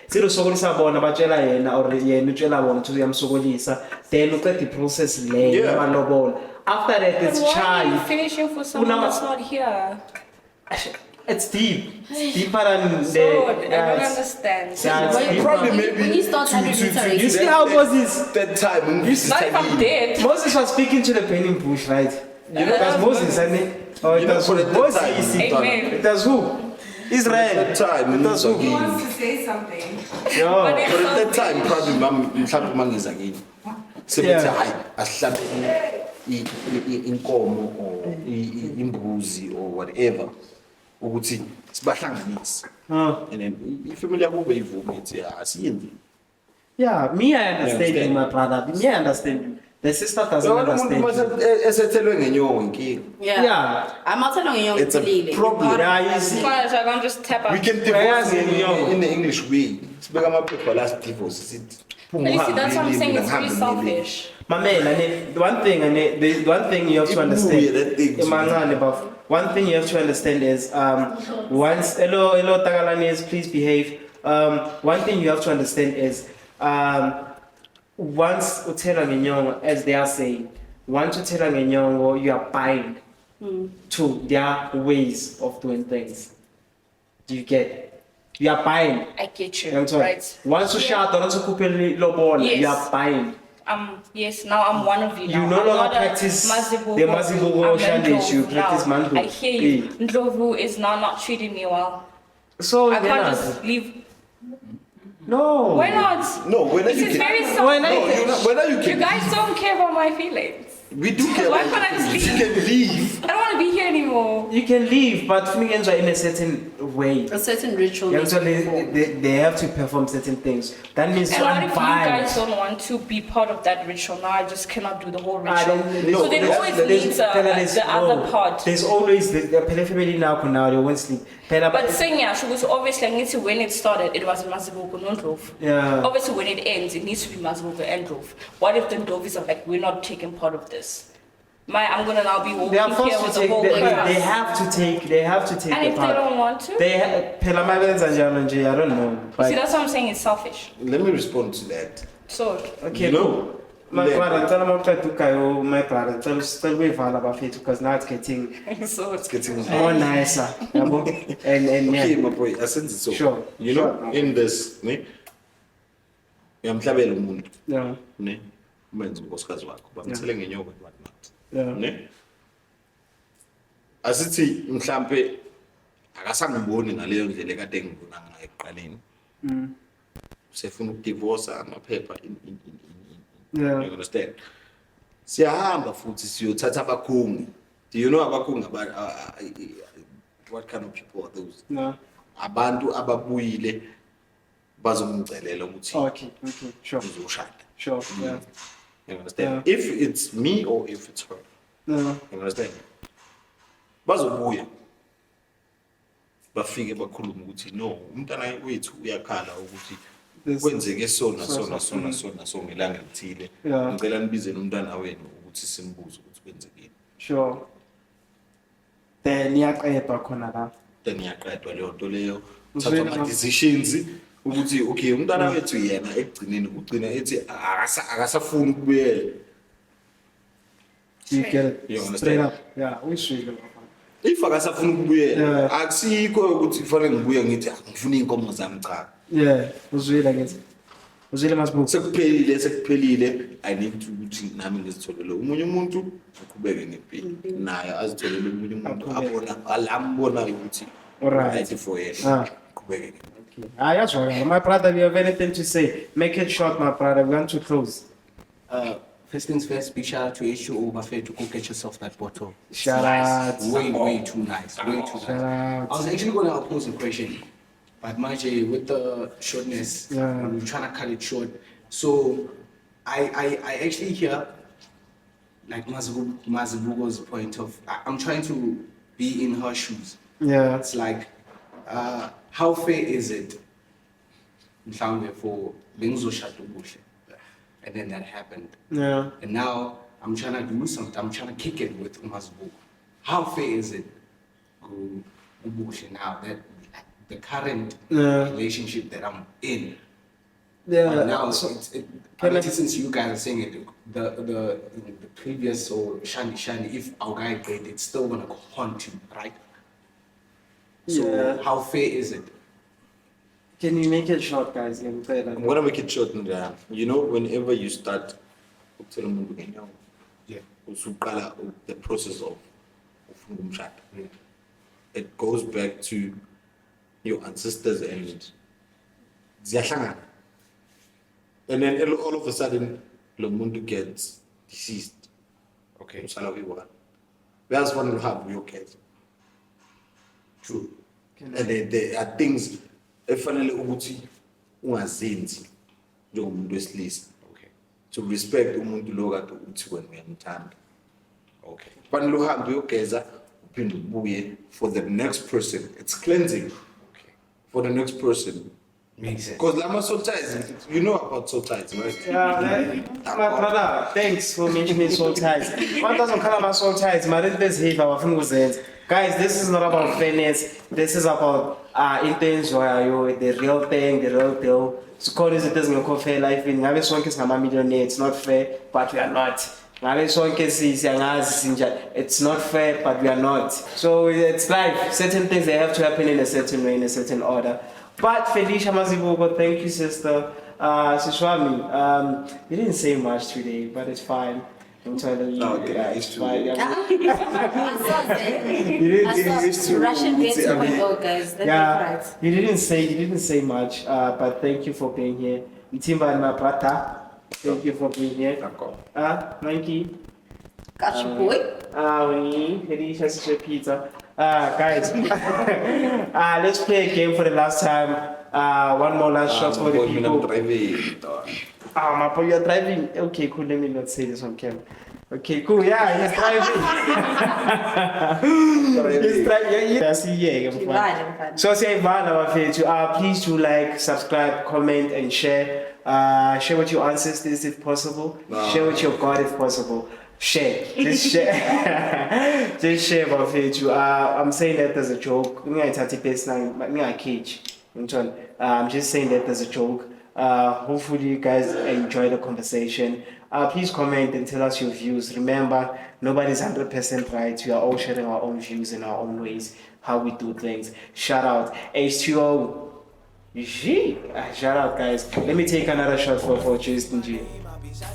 [SPEAKER 5] silo sokolisa bona batshela yena or yena utshela bona ukuthi uyamsokolisa then uqeda iprocess le
[SPEAKER 2] Yeah.
[SPEAKER 5] yamalobola after that
[SPEAKER 6] But
[SPEAKER 5] it's
[SPEAKER 6] why are you
[SPEAKER 5] child
[SPEAKER 6] finishing for someone
[SPEAKER 5] Unama-
[SPEAKER 6] that's not here?
[SPEAKER 5] it's deep it's deeper than
[SPEAKER 6] So,
[SPEAKER 5] the
[SPEAKER 6] I don't understand.
[SPEAKER 5] Yeah, it's deeper.
[SPEAKER 2] Probably
[SPEAKER 4] When
[SPEAKER 2] maybe
[SPEAKER 4] you start having interaction-
[SPEAKER 5] You see how Moses
[SPEAKER 2] that time when this is
[SPEAKER 6] Not if I'm
[SPEAKER 2] tagging.
[SPEAKER 6] dead.
[SPEAKER 5] Moses was speaking to the burning bush, right? You know, that's Moses, and it
[SPEAKER 2] You know,
[SPEAKER 5] was
[SPEAKER 2] for
[SPEAKER 5] who?
[SPEAKER 2] the
[SPEAKER 5] Moses.
[SPEAKER 2] time.
[SPEAKER 6] Amen.
[SPEAKER 5] It was who? Israel.
[SPEAKER 2] That time when
[SPEAKER 5] That's
[SPEAKER 2] this
[SPEAKER 5] who?
[SPEAKER 2] again.
[SPEAKER 10] to say something.
[SPEAKER 5] No.
[SPEAKER 6] But it's
[SPEAKER 2] But at that
[SPEAKER 6] selfish.
[SPEAKER 2] time probably mhlawumbe mangiza kini. Sebethi
[SPEAKER 5] Yeah.
[SPEAKER 2] hayi asihlabe inkomo or imbuzi or whatever ukuthi sibahlanganise. And then ifamily yakho beyivume ithi asiyenzi.
[SPEAKER 5] Yeah, me, I understand you,
[SPEAKER 2] understand?
[SPEAKER 5] my brother. Me, I understand you. The sister doesn't
[SPEAKER 2] Umuntu
[SPEAKER 5] understand you.
[SPEAKER 2] mase esethelwe ngenyongo inkinga.
[SPEAKER 5] Yeah.
[SPEAKER 4] I'm not telling you
[SPEAKER 2] It's a problem.
[SPEAKER 5] Yeah, you see.
[SPEAKER 6] Fine, so I can't just tap out.
[SPEAKER 2] We can divorce in the English way. Sibeka amaphepha last divorce sithi.
[SPEAKER 6] But you see, that's what I'm saying. It's really selfish.
[SPEAKER 5] Mamela, the one thing you have to understand.
[SPEAKER 2] that thing.
[SPEAKER 5] Emangane, buff. One thing you have to understand is once hello Tagalanis, please behave. One thing you have to understand is once utela ngenyongo, as they are saying, once utela ngenyongo, you are bind to their ways of doing things. Do you get it? You are bind.
[SPEAKER 6] I get you,
[SPEAKER 5] Right.
[SPEAKER 6] right?
[SPEAKER 5] Once you shout, don't kupeli lobola, you
[SPEAKER 6] Yes.
[SPEAKER 5] are bind.
[SPEAKER 6] Yes, now I'm one of you.
[SPEAKER 5] You
[SPEAKER 6] now.
[SPEAKER 5] no
[SPEAKER 6] I'm
[SPEAKER 5] longer
[SPEAKER 6] not a
[SPEAKER 5] practice
[SPEAKER 6] Mazibuko.
[SPEAKER 5] the Mazibuko
[SPEAKER 6] I'm
[SPEAKER 5] Shandish, you
[SPEAKER 6] Ndlovu
[SPEAKER 5] practice
[SPEAKER 6] now.
[SPEAKER 5] Mandu.
[SPEAKER 6] I hear you. Ndlovu is now not treating me well.
[SPEAKER 5] So
[SPEAKER 6] I
[SPEAKER 5] then
[SPEAKER 6] can't
[SPEAKER 5] I-
[SPEAKER 6] just leave.
[SPEAKER 5] No.
[SPEAKER 6] Why not?
[SPEAKER 2] No, when
[SPEAKER 6] This
[SPEAKER 2] you
[SPEAKER 6] is
[SPEAKER 2] can.
[SPEAKER 6] very
[SPEAKER 5] When I-
[SPEAKER 6] selfish.
[SPEAKER 2] When you
[SPEAKER 6] You
[SPEAKER 2] can.
[SPEAKER 6] guys don't care about my feelings.
[SPEAKER 2] We do care.
[SPEAKER 6] Why
[SPEAKER 2] about
[SPEAKER 6] can't I
[SPEAKER 2] you.
[SPEAKER 6] just
[SPEAKER 2] You can leave.
[SPEAKER 6] I don't want to be here anymore.
[SPEAKER 5] You can leave, but things are in a certain way.
[SPEAKER 4] A certain ritual.
[SPEAKER 5] Yeah,
[SPEAKER 4] needs
[SPEAKER 5] so
[SPEAKER 4] to be performed.
[SPEAKER 5] they have to perform certain things. That means
[SPEAKER 6] And what
[SPEAKER 5] one
[SPEAKER 6] if you guys
[SPEAKER 5] bind.
[SPEAKER 6] don't want to be part of that ritual? Now I just cannot do the whole
[SPEAKER 5] Ah,
[SPEAKER 6] ritual.
[SPEAKER 5] then-
[SPEAKER 6] So there
[SPEAKER 5] there's-
[SPEAKER 6] always
[SPEAKER 5] there's-
[SPEAKER 6] needs
[SPEAKER 5] there's-
[SPEAKER 6] the
[SPEAKER 5] no.
[SPEAKER 6] other part.
[SPEAKER 5] There's always the Pele family now they won't sleep. Pele-
[SPEAKER 6] But saying yeah, she was obviously I need to when it started, it was Mazibuko, not Ndlovu.
[SPEAKER 5] Yeah.
[SPEAKER 6] Obviously when it ends, it needs to be Mazibuko and Ndlovu. What if the Ndlovus are like, we're not taking part of this? I'm gonna now be walking
[SPEAKER 3] They are
[SPEAKER 6] here
[SPEAKER 3] forced
[SPEAKER 6] with
[SPEAKER 3] to
[SPEAKER 6] the
[SPEAKER 3] take.
[SPEAKER 6] whole
[SPEAKER 3] They
[SPEAKER 6] class.
[SPEAKER 3] have to take.
[SPEAKER 6] And
[SPEAKER 3] the
[SPEAKER 6] if they
[SPEAKER 3] part.
[SPEAKER 6] don't want to?
[SPEAKER 3] They phela mabenza njalo nje, I don't know. But
[SPEAKER 6] See, that's what I'm saying. It's selfish.
[SPEAKER 2] Let me respond to that.
[SPEAKER 6] So
[SPEAKER 3] okay,
[SPEAKER 2] You know,
[SPEAKER 3] my
[SPEAKER 2] let-
[SPEAKER 3] brother, tell him to go. My brother, tell me vala bafethu because now it's getting
[SPEAKER 6] so
[SPEAKER 2] It's getting
[SPEAKER 3] more nicer. Yabo? And
[SPEAKER 2] okay,
[SPEAKER 3] yeah.
[SPEAKER 2] my boy, I sense it so.
[SPEAKER 3] Sure,
[SPEAKER 2] You know,
[SPEAKER 3] sure.
[SPEAKER 2] in this, ne, uyamhlabela umuntu,
[SPEAKER 3] Yeah.
[SPEAKER 2] ne, umenza unkosikazi wakho, bamthele ngenyoko and whatnot.
[SPEAKER 3] Yeah.
[SPEAKER 2] Ne? Asithi mhlambe akasangiboni ngaleyo ndlela ekade ngibona ngayo ekuqaleni. Usefuna ukudivorce amaphepha
[SPEAKER 3] Yeah.
[SPEAKER 2] you understand? Siyahamba futhi siyothatha abakhungi. Do you know abakhungi what kind of people are those?
[SPEAKER 3] No.
[SPEAKER 2] Abantu ababuyile bazomcelela ukuthi
[SPEAKER 3] Okay. Sure.
[SPEAKER 2] uzoshada.
[SPEAKER 3] Sure. Yeah.
[SPEAKER 2] You understand? If it's me or if it's her.
[SPEAKER 3] No.
[SPEAKER 2] You understand? Bazobuya. Bafike bakhuluma ukuthi no, umntana wethu uyakhala ukuthi kwenzeke sona ngelanga lithile.
[SPEAKER 3] Yeah.
[SPEAKER 2] Ngicela nibizeni umntana wenu ukuthi simbuze ukuthi kwenzekeni.
[SPEAKER 3] Sure. Then iyaqedwa khona la.
[SPEAKER 2] Then iyaqedwa leyo nto leyo.
[SPEAKER 3] Uzwela
[SPEAKER 2] Thatha ama decisions ukuthi okay umntana wethu yena ekugcineni ugcina ethi akasafuni ukubuyela.
[SPEAKER 3] You get it.
[SPEAKER 2] You
[SPEAKER 3] Straight
[SPEAKER 2] understand?
[SPEAKER 3] up. Yeah, we should.
[SPEAKER 2] If akasafuni ukubuyela
[SPEAKER 3] Yeah.
[SPEAKER 2] akusikho ukuthi kufanele ngibuye ngithi ngifuna inkomo zami cha.
[SPEAKER 3] Yeah, uzwile ngithi. Uzwile masibuku.
[SPEAKER 2] Sekuphelile I need to ukuthi nami ngizitholele umunye umuntu uqhubeke ngempilo naye azitholele umunye umuntu abona alambona ukuthi
[SPEAKER 3] Alright.
[SPEAKER 2] right for yena uqhubeke.
[SPEAKER 3] Okay. That's right. My brother, you have anything to say? Make it short, my brother. We want to close.
[SPEAKER 10] First things first, big shout out to H2O Buffet to go get yourself that bottle.
[SPEAKER 3] Shout
[SPEAKER 10] Nice.
[SPEAKER 3] out.
[SPEAKER 10] Way too nice. Way too nice.
[SPEAKER 3] out.
[SPEAKER 10] I was actually going to pose a question, but Mayjor, with the shortness,
[SPEAKER 3] Yeah.
[SPEAKER 10] we're trying to cut it short. So I actually hear like Mazibugo's point of I'm trying to be in her shoes.
[SPEAKER 3] Yeah.
[SPEAKER 10] It's like, how fair is it mhlawumbe for bengizoshada ubuhle? And then that happened.
[SPEAKER 3] Yeah.
[SPEAKER 10] And now I'm trying to do something. I'm trying to kick it with Mazibugo. How fair is it ubuhle now that the current
[SPEAKER 3] Yeah.
[SPEAKER 10] relationship that I'm in?
[SPEAKER 3] Yeah.
[SPEAKER 10] But now,
[SPEAKER 3] So-
[SPEAKER 10] I mean, since you guys are saying it, the previous or Shani, if our guy paid, it's still gonna haunt you, right? So
[SPEAKER 3] Yeah.
[SPEAKER 10] how fair is it?
[SPEAKER 3] Can you make it short, guys?
[SPEAKER 2] I'm gonna make it short and you know whenever you start ukuthola umuntu ngenyawo usuqala the process of umshado. It goes back to your ancestors and ziyahlangana. And then all of a sudden lo muntu gets deceased.
[SPEAKER 10] Okay.
[SPEAKER 2] Usala uyi-one. Uyazifana uhambe uyogeza. True. And there are things efanele ukuthi ungazenzi njengomuntu wesilisa.
[SPEAKER 10] Okay.
[SPEAKER 2] To respect umuntu lo kade uthi wena uyamthanda.
[SPEAKER 10] Okay.
[SPEAKER 2] Fanele uhambe uyogeza uphinde ubuye for the next person. It's cleansing.
[SPEAKER 10] Okay.
[SPEAKER 2] For the next person.
[SPEAKER 10] Makes sense.
[SPEAKER 2] Because lama soul ties, you know about soul ties, right?
[SPEAKER 3] Yeah, my brother, thanks for mentioning soul ties. One doesn't call about soul ties, but let's hate our fingers. Guys, this is not about fairness. This is about intense where the real thing, the real deal. So call it doesn't go fair life in Navis one case, I'm a millionaire. It's not fair, but we are not. Navis one case is it's not fair, but we are not. So it's life. Certain things they have to happen in a certain way, in a certain order. But Felicia Mazibugo, thank you, sister. Sishwami, you didn't say much today, but it's fine. I'm telling you, it's fine.
[SPEAKER 4] Russian base 2.0, guys. Let me
[SPEAKER 3] Yeah,
[SPEAKER 4] correct.
[SPEAKER 3] you didn't say much, but thank you for being here. Mtimba and my brother, thank you for being here. Nike.
[SPEAKER 4] Got you, boy.
[SPEAKER 3] We Felicia Sister Pizza. Guys, let's play a game for the last time. One more last shot for the people. My boy, you're driving. Okay, cool. Let me not say this on camera. Okay, cool. Yeah, he's driving. He's driving. Yeah, see, yeah.
[SPEAKER 4] I'm fine.
[SPEAKER 3] So say please do like, subscribe, comment, and share. Share with your ancestors if possible. Share with your God if possible. Share. Just share. Just share about it. I'm saying that as a joke. I'm just saying that as a joke. Hopefully you guys enjoy the conversation. Please comment and tell us your views. Remember, nobody's 100% right. We are all sharing our own views in our own ways, how we do things. Shout out H2O. Shout out, guys. Let me take another shot for Justin G.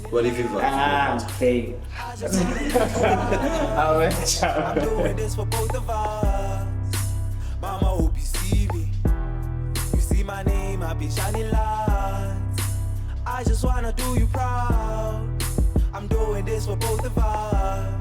[SPEAKER 2] What if you
[SPEAKER 3] Okay.
[SPEAKER 1] I'm doing this for both of us. Mama, hope you see me. You see my name, I be shining lights. I just wanna do you proud. I'm doing this for both of us.